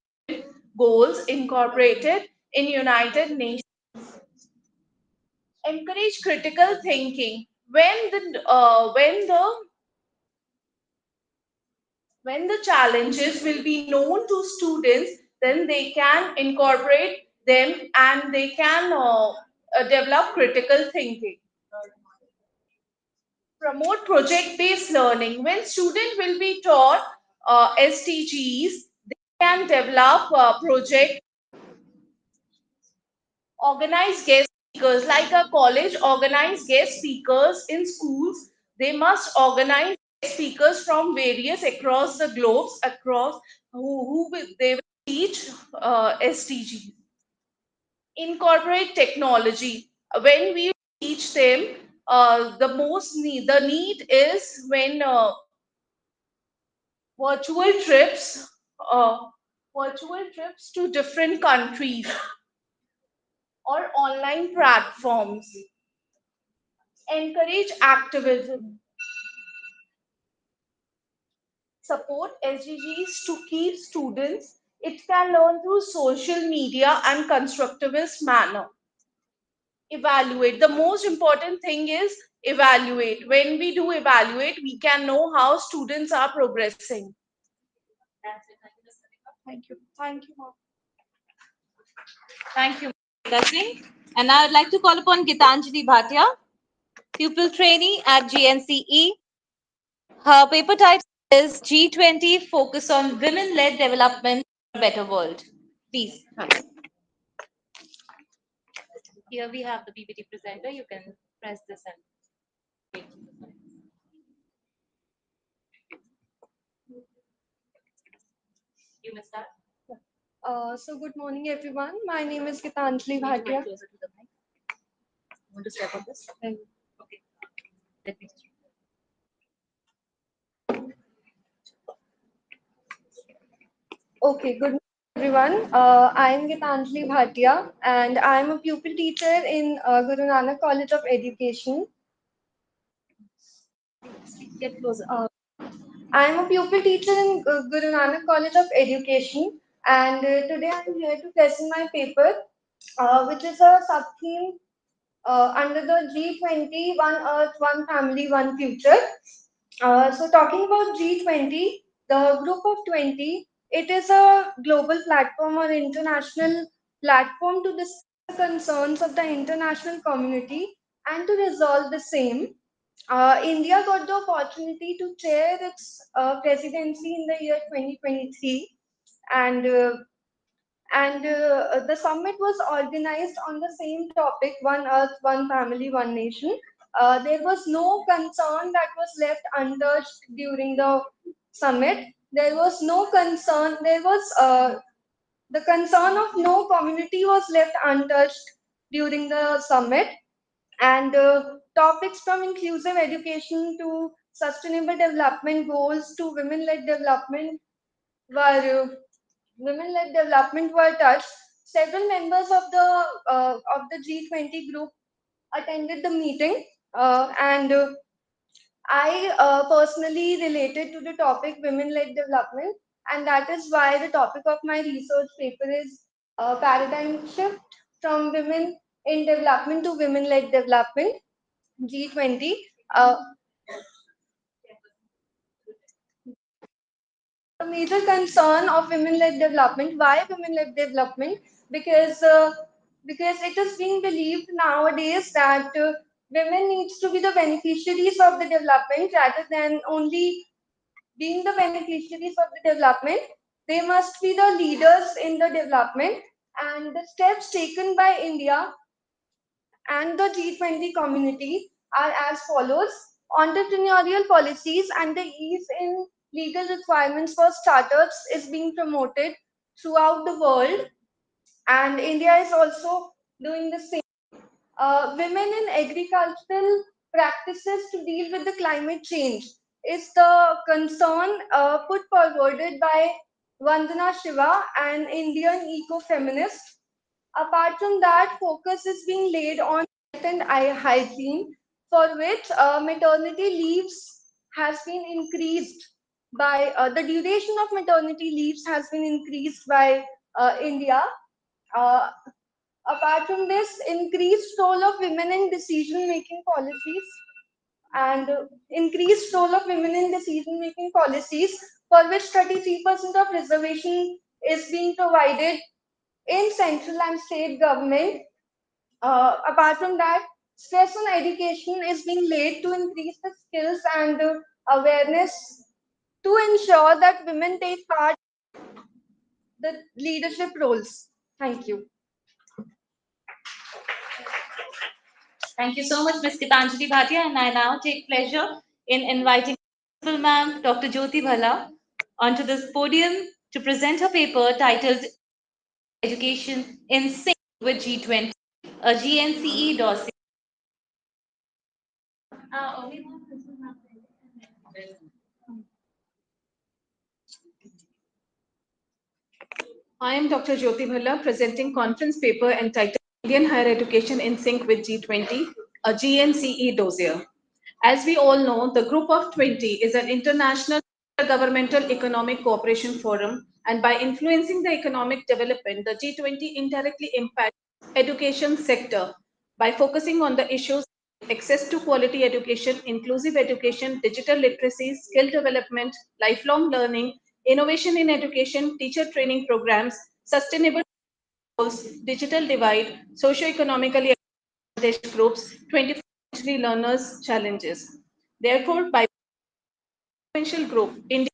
goals incorporated in United Nations. Encourage critical thinking when the challenges will be known to students, then they can incorporate them and they can develop critical thinking. Promote project-based learning. When students will be taught SDGs, they can develop project, organize guest speakers. Like a college organize guest speakers in schools, they must organize guest speakers from various across the globes, across they will teach SDGs. Incorporate technology. When we teach them, the need is when virtual trips, uh, virtual trips to different countries or online platforms. Encourage activism. Support SDGs to keep students It can learn through social media and constructivist manner. Evaluate. The most important thing is evaluate. When we do evaluate, we can know how students are progressing. Thank you. Thank you, ma'am. Thank you, Singh. And now I'd like to call upon Gitanjali Bhatia, pupil trainee at GNCE. Her paper type is G20 Focus on Women-Led Development for a Better World. Please. Here we have the PPT presenter. You can press this and you may start. So good morning, everyone. My name is Gitanjali Bhatia. Closer to the mic. Want to step on this? Okay. Let me. Okay, good morning, everyone. I am Gitanjali Bhatia, and I am a pupil teacher in Guru Nanak College of Education. Get closer. I am a pupil teacher in Guru Nanak College of Education, and today I am here to present my paper, which is a sub-theme under the G20, One Earth, One Family, One Future. So talking about G20, the group of 20, it is a global platform or international platform to discuss the concerns of the international community and to resolve the same. India got the opportunity to chair its presidency in the year 2023, and the summit was organized on the same topic: One Earth, One Family, One Nation. There was no concern that was left untouched during the summit. There was no concern. There was the concern of no community was left untouched during the summit, and topics from inclusive education to sustainable development goals to women-led development were touched. Several members of the G20 group attended the meeting, and I personally related to the topic women-led development, and that is why the topic of my research paper is paradigm shift from women in development to women-led development. G20. The major concern of women-led development. Why women-led development? Because it is being believed nowadays that women needs to be the beneficiaries of the development rather than only being the beneficiaries of the development. They must be the leaders in the development, and the steps taken by India and the G20 community are as follows: entrepreneurial policies and the ease in legal requirements for startups is being promoted throughout the world, and India is also doing the same. Women in agricultural practices to deal with the climate change is the concern put forwarded by Vandana Shiva, an Indian eco-feminist. Apart from that, focus is being laid on health and hygiene, for which maternity leaves has been increased by the duration of maternity leaves has been increased by India. Uh, Apart from this, increased role of women in decision-making policies and increased role of women in decision-making policies, for which 33% of reservation is being provided in central and state government. Apart from that, stress on education is being laid to increase the skills and awareness to ensure that women take part in the leadership roles. Thank you. Thank you so much, Ms. Gitanjali Bhatia, and I now take pleasure in inviting Principal Ma'am Dr. Jyoti Bala onto this podium to present her paper titled Education in Sync with G20, a GNCE dossier. I am Dr. Jyoti Bhalla, presenting conference paper entitled Indian Higher Education in Sync with G20, a GNCE dossier. As we all know, the Group of 20 is an international governmental economic cooperation forum And by influencing the economic development, the G20 indirectly impacts education sector by focusing on the issues access to quality education, inclusive education, digital literacy, skill development, lifelong learning, innovation in education, teacher training programs, sustainable goals, digital divide, socio-economically advantaged groups, 21st century learners challenges. Therefore, by influential group, India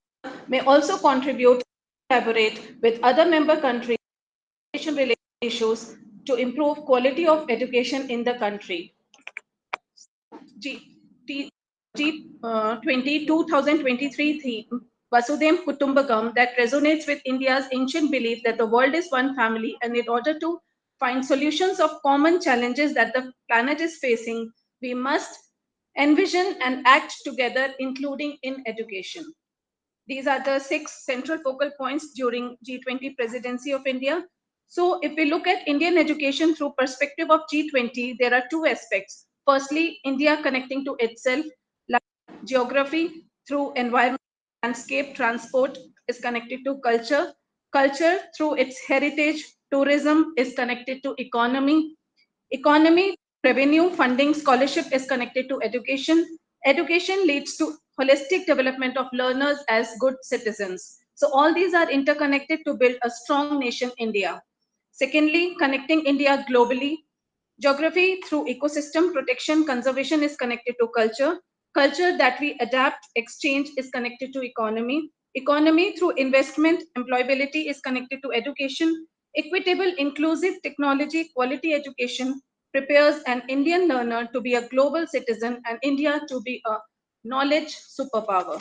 may also contribute to collaborate with other member countries on education-related issues to improve quality of education in the country. G, T, G20 2023 theme, Vasudhaiv Kutumbakam, that resonates with India's ancient belief that the world is one family, and in order to find solutions of common challenges that the planet is facing, we must envision and act together, including in education. These are the 6 central focal points during G20 presidency of India. So if we look at Indian education through perspective of G20, there are 2 aspects. Firstly, India connecting to itself, like geography through environment, landscape, transport is connected to culture. Culture through its heritage, tourism is connected to economy. Economy, revenue, funding, scholarship is connected to education. Education leads to holistic development of learners as good citizens. So all these are interconnected to build a strong nation, India. Secondly, connecting India globally. Geography through ecosystem protection, conservation is connected to culture. Culture that we adapt, exchange is connected to economy. Economy through investment, employability is connected to education. Equitable, inclusive technology, quality education prepares an Indian learner to be a global citizen and India to be a knowledge superpower.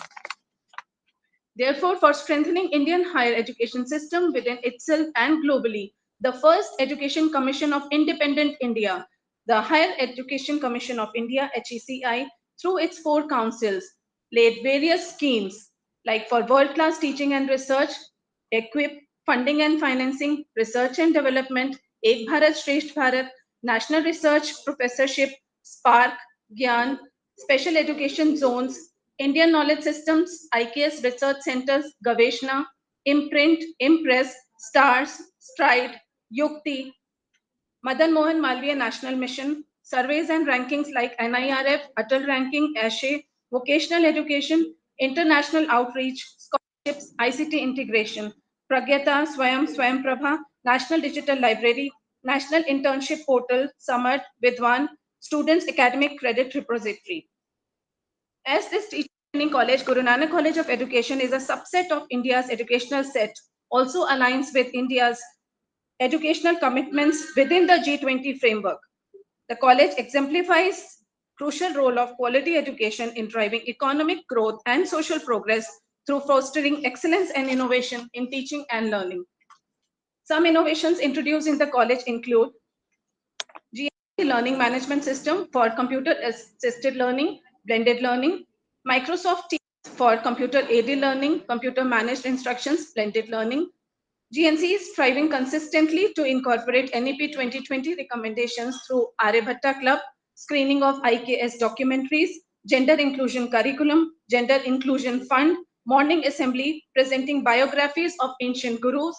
Therefore, for strengthening Indian higher education system within itself and globally, the first Education Commission of Independent India, the Higher Education Commission of India, HECI, through its 4 councils, laid various schemes like for world-class teaching and research, equip, funding and financing, research and development, Ek Bharat Shresth Bharat, national research professorship, Spark, Gyan, special education zones, Indian Knowledge Systems, IKS Research Centers, Gaveshna, Imprint, Impress, STARS, Stride, Yukti, Madan Mohan Malviya National Mission, surveys and rankings like NIRF, Atal Ranking, ASHE, vocational education, international outreach, scholarships, ICT integration, Pragyata, Swayam Prabha, National Digital Library, National Internship Portal, Samarth, Vidwan, Students Academic Credit Repository. As this teaching training college, Guru Nanak College of Education is a subset of India's educational set, also aligns with India's educational commitments within the G20 framework. The college exemplifies crucial role of quality education in driving economic growth and social progress through fostering excellence and innovation in teaching and learning. Some innovations introduced in the college include GNCE learning management system for computer assisted learning, blended learning, Microsoft Teams for computer aided learning, computer managed instructions, blended learning. GNCE is striving consistently to incorporate NEP 2020 recommendations through Aryabhatta Club, screening of IKS documentaries, gender inclusion curriculum, gender inclusion fund, morning assembly, presenting biographies of ancient gurus,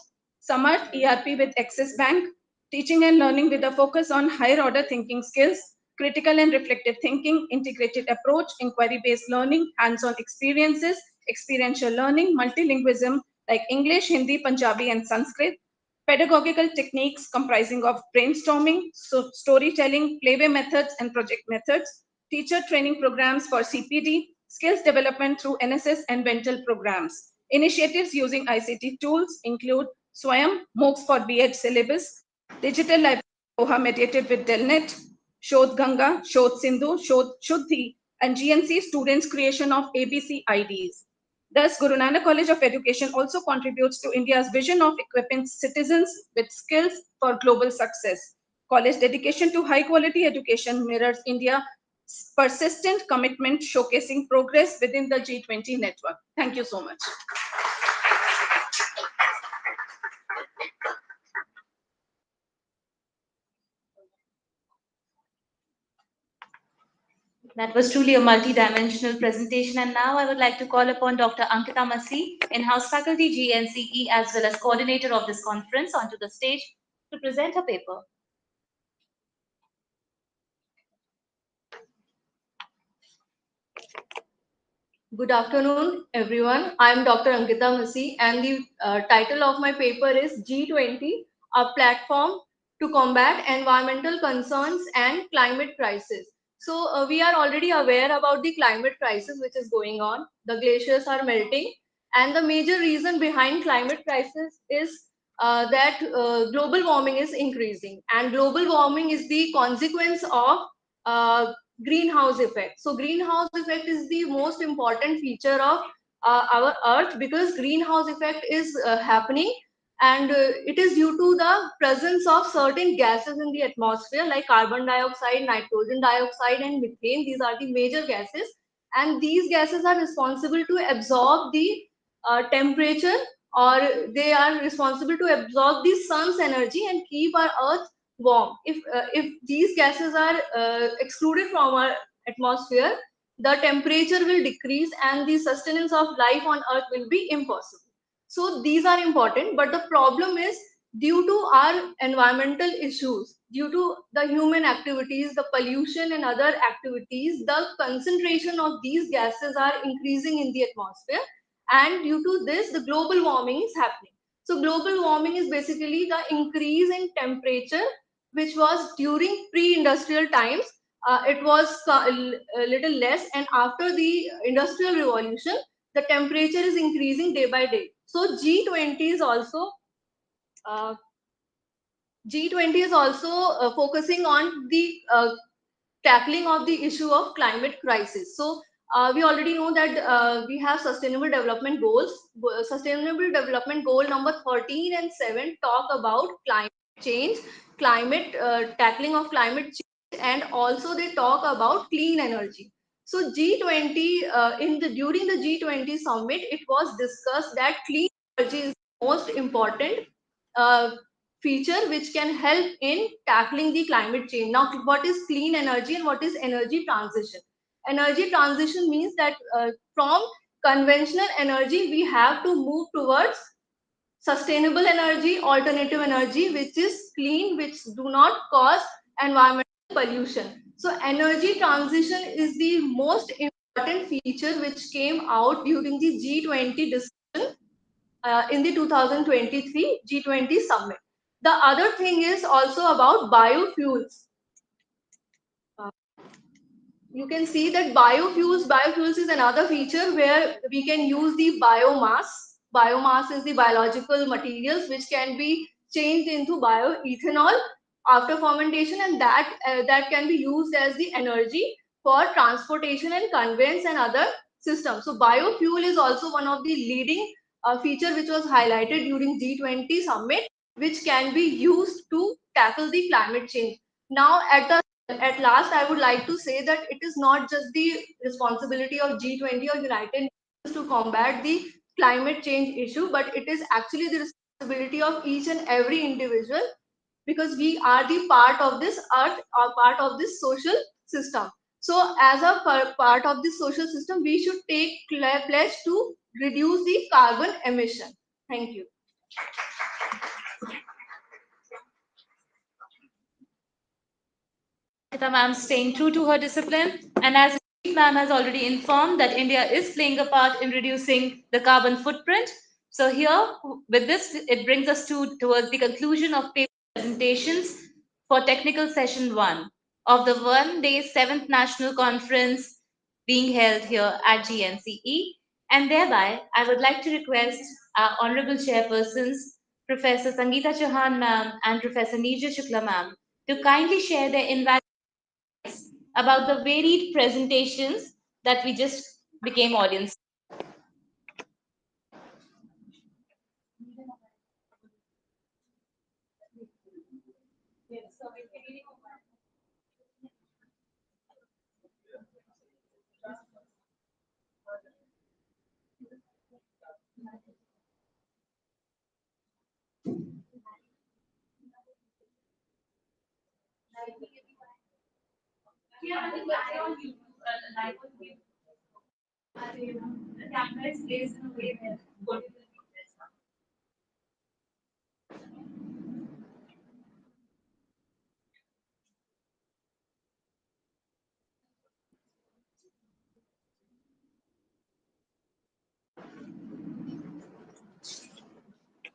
Samarth ERP with Axis Bank, teaching and learning with a focus on higher order thinking skills, critical and reflective thinking, integrated approach, inquiry-based learning, hands-on experiences, experiential learning, multilingualism like English, Hindi, Punjabi, and Sanskrit, pedagogical techniques comprising of brainstorming, storytelling, playway methods, and project methods, teacher training programs for CPD, skills development through NSS and Vental programs. Initiatives using ICT tools include Swayam, MOOCs for B.Ed syllabus, digital library Koha mediated with Delnet, Shodh Ganga, Shodh Sindhu, Shodh Shuddhi, and GNC students' creation of ABC IDs. Thus, Guru Nanak College of Education also contributes to India's vision of equipping citizens with skills for global success. College dedication to high quality education mirrors India's persistent commitment showcasing progress within the G20 network. Thank you so much. That was truly a multi-dimensional presentation, and now I would like to call upon Dr. Ankita Masi, in-house faculty GNCE as well as coordinator of this conference, onto the stage to present her paper. Good afternoon, everyone. I'm Dr. Ankita Masi, and the title of my paper is G20, a platform to combat environmental concerns and climate crisis. So, we are already aware about the climate crisis which is going on. The glaciers are melting, and the major reason behind climate crisis is that global warming is increasing, and global warming is the consequence of uh, greenhouse effect. So greenhouse effect is the most important feature of our earth, because greenhouse effect is happening, and it is due to the presence of certain gases in the atmosphere like carbon dioxide, nitrogen dioxide, and methane. These are the major gases, and these gases are responsible to absorb the temperature, or they are responsible to absorb the sun's energy and keep our earth warm. If these gases are excluded from our atmosphere, the temperature will decrease and the sustenance of life on earth will be impossible. So these are important, but the problem is, due to our environmental issues, due to the human activities, the pollution and other activities, the concentration of these gases are increasing in the atmosphere, and due to this the global warming is happening. So global warming is basically the increase in temperature which was during pre-industrial times. It was a little less, and after the industrial revolution, the temperature is increasing day by day. So G20 is also uh, G20 is also focusing on the tackling of the issue of climate crisis. So we already know that we have sustainable development goals. Sustainable development goal number 13 and 7 talk about climate change, climate tackling of climate change, and also they talk about clean energy. So G20 in the during the G20 summit, it was discussed that clean energy is the most important uh, feature which can help in tackling the climate change. Now, what is clean energy and what is energy transition? Energy transition means that from conventional energy, we have to move towards sustainable energy, alternative energy, which is clean, which do not cause environmental pollution. So energy transition is the most important feature which came out during the G20 discussion in the 2023 G20 summit. The other thing is also about biofuels. Uh, you can see that biofuels is another feature where we can use the biomass. Biomass is the biological materials which can be changed into bioethanol after fermentation, and that can be used as the energy for transportation and conveyance and other systems. So biofuel is also one of the leading feature which was highlighted during G20 summit, which can be used to tackle the climate change. Now at last, I would like to say that it is not just the responsibility of G20 or United Nations to combat the climate change issue, but it is actually the responsibility of each and every individual, because we are the part of this earth or part of this social system. So as a part of this social system, we should take pledge to reduce the carbon emission. Thank you. Ankita ma'am staying true to her discipline, and as ma'am has already informed that India is playing a part in reducing the carbon footprint. So here, with this, it brings us towards the conclusion of paper presentations for technical session 1 of the one-day 7th National Conference being held here at GNCE. And thereby, I would like to request our honorable chairpersons, Professor Sangeeta Chauhan ma'am and Professor Neerja Shukla ma'am, to kindly share their invaluable about the varied presentations that we just became audience.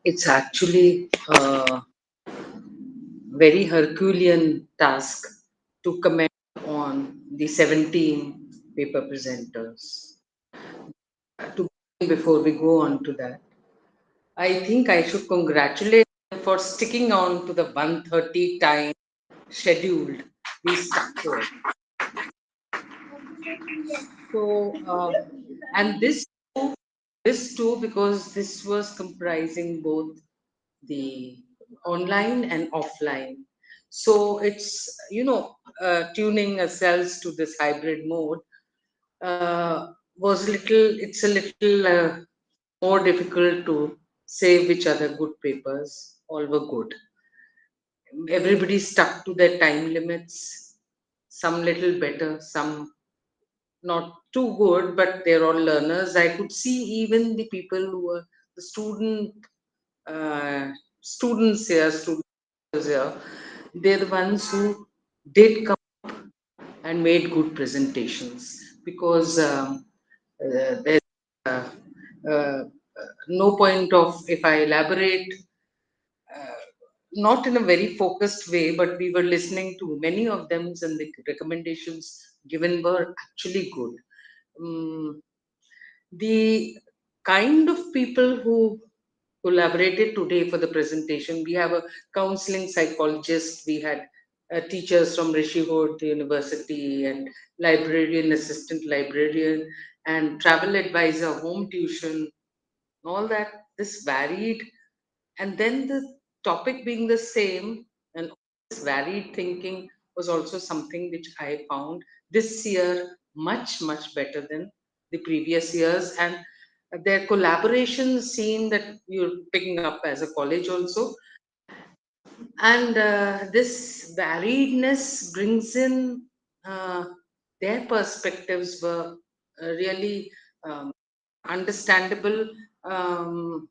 it's actually a very Herculean task to comment on the 17 paper presenters. Before we go on to that, I think I should congratulate them for sticking on to the 1:30 time scheduled we stuck to it. So, and this too, because this was comprising both the online and offline. So it's, tuning ourselves to this hybrid mode it's a little more difficult to say which other good papers all were good. Everybody stuck to their time limits, some little better, some not too good, but they're all learners. I could see even the people who were the uh, students here, they're the ones who did come and made good presentations because there's uh, uh, no point of if I elaborate, uh, not in a very focused way, but we were listening to many of them, and the recommendations given were actually good. Um, the kind of people who collaborated today for the presentation, we have a counseling psychologist, we had teachers from Rishihood University, and librarian, assistant librarian, and travel advisor, home tuition, all that. This varied, and then the topic being the same, and this varied thinking was also something which I found this year much better than the previous years. And their collaboration scene that you're picking up as a college also, and this variedness brings in uh, their perspectives were really understandable. um,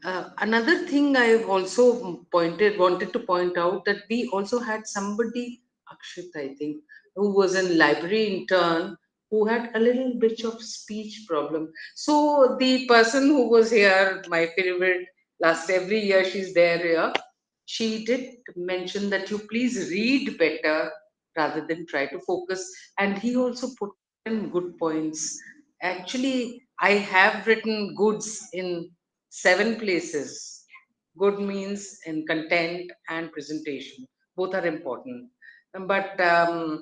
Another thing I've also wanted to point out, that we also had somebody, Akshit, I think, who was in library intern, who had a little bit of speech problem. So the person who was here, my favorite, last every year she's there here, she did mention that you please read better rather than try to focus. And he also put in good points. Actually, I have written goods in 7 places. Good means in content and presentation. Both are important. But uh,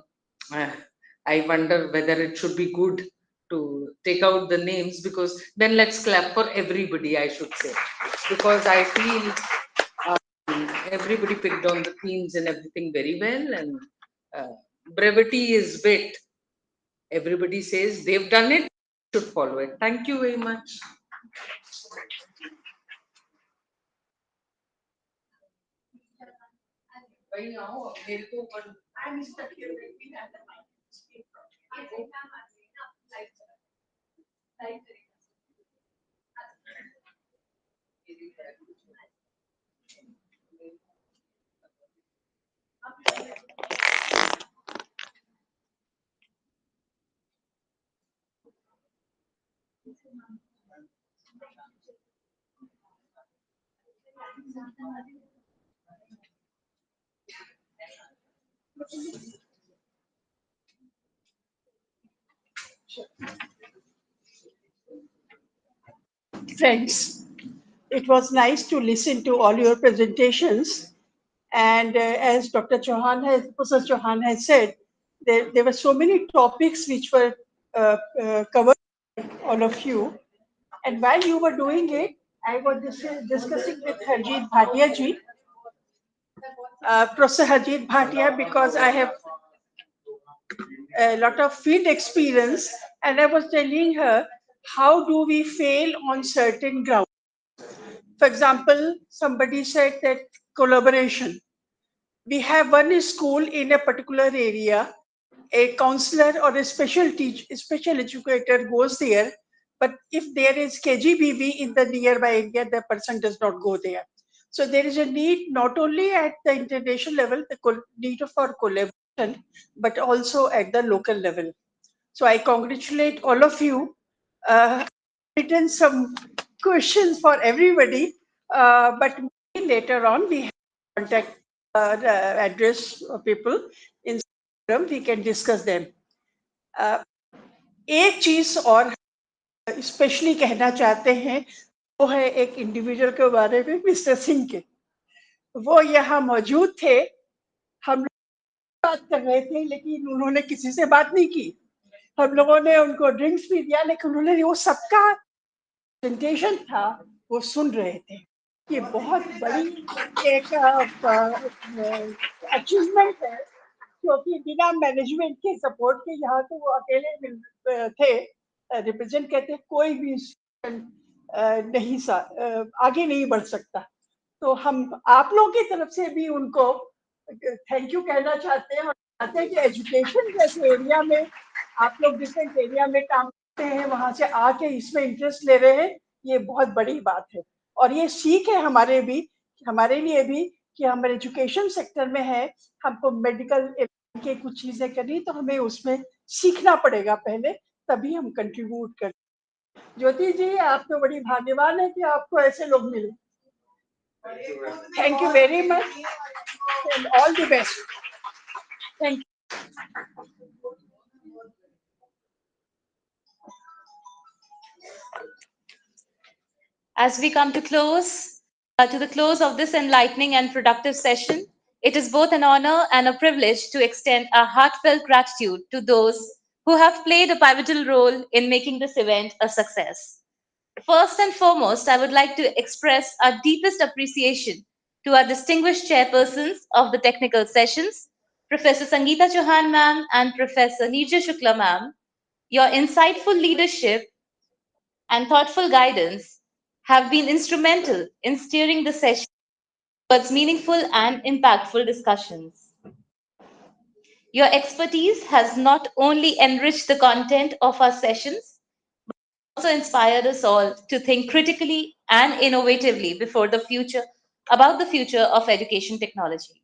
I wonder whether it should be good to take out the names, because then let's clap for everybody, I should say. Because I feel everybody picked on the themes and everything very well. And uh, brevity is wit. Everybody says they've done it, should follow it. Thank you very much. Friends, it was nice to listen to all your presentations. And as Professor Chauhan has said, there were so many topics which were covered by all of you. And while you were doing it, I was discussing with Harjeet Bhatia ji, Professor Harjeet Bhatia, because I have a lot of field experience, and I was telling her how do we fail on certain grounds. For example, somebody said that collaboration. We have one school in a particular area, a counselor or a special educator goes there, but if there is KGBB in the nearby area, the person does not go there. So there is a need not only at the international level, the need for collaboration, but also at the local level. So I congratulate all of you. Written some questions for everybody, but later on we have contact address people in forum, we can discuss them. एक चीज और specially कहना चाहते हैं वो है एक individual के बारे में, मिस्टर सिंह के। वो यहाँ मौजूद थे, हम लोग बात कर रहे थे लेकिन उन्होंने किसी से बात नहीं की। हम लोगों ने उनको ड्रिंक्स भी दिया लेकिन उन्होंने वो सबका प्रेजेंटेशन था वो सुन रहे थे। ये बहुत बड़ी एक अचीवमेंट है क्योंकि बिना मैनेजमेंट के सपोर्ट के यहाँ तो वो अकेले थे रिप्रेजेंट करते, कोई भी नहीं आगे नहीं बढ़ सकता। तो हम आप लोगों की तरफ से भी उनको थैंक यू कहना चाहते हैं और चाहते हैं कि एजुकेशन जैसे एरिया में आप लोग डिफरेंट एरिया में काम करते हैं, वहां से आके इसमें इंटरेस्ट ले रहे हैं, ये बहुत बड़ी बात है। और ये सीख है हमारे लिए भी कि हम एजुकेशन सेक्टर में है, हमको मेडिकल के कुछ चीजें करनी तो हमें उसमें सीखना पड़ेगा पहले, तभी हम कंट्रीब्यूट कर। ज्योति जी आप तो बड़ी भाग्यवान है कि आपको ऐसे लोग मिले। Thank you very much and all the best. Thank you. As we come to the close of this enlightening and productive session, it is both an honor and a privilege to extend our heartfelt gratitude to those who have played a pivotal role in making this event a success. First and foremost, I would like to express our deepest appreciation to our distinguished chairpersons of the technical sessions, Professor Sangeeta Chauhan ma'am and Professor Nirja Shukla ma'am. Your insightful leadership and thoughtful guidance have been instrumental in steering the session towards meaningful and impactful discussions. Your expertise has not only enriched the content of our sessions, but also inspired us all to think critically and innovatively about the future of education technology.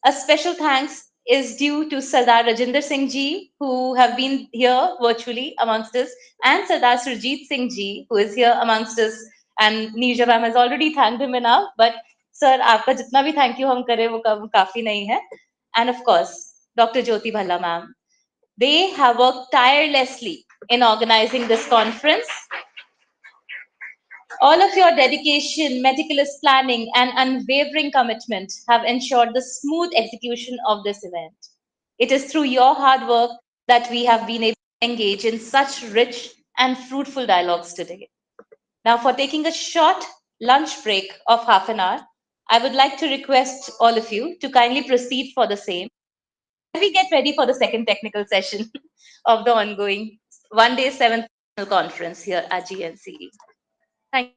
A special thanks is due to Sardar Rajinder Singh ji, who have been here virtually amongst us, and Sardar Surjit Singh ji, who is here amongst us. And Neerja ma'am has already thanked him enough, but sir, आपका जितना भी thank you हम करें वो काफी नहीं है. And of course, Dr. Jyoti Bala ma'am. They have worked tirelessly in organizing this conference. All of your dedication, meticulous planning, and unwavering commitment have ensured the smooth execution of this event. It is through your hard work that we have been able to engage in such rich and fruitful dialogues today. Now, for taking a short lunch break of half an hour, I would like to request all of you to kindly proceed for the same. Can we get ready for the second technical session of the ongoing one-day seventh conference here at GNCE? Thank you.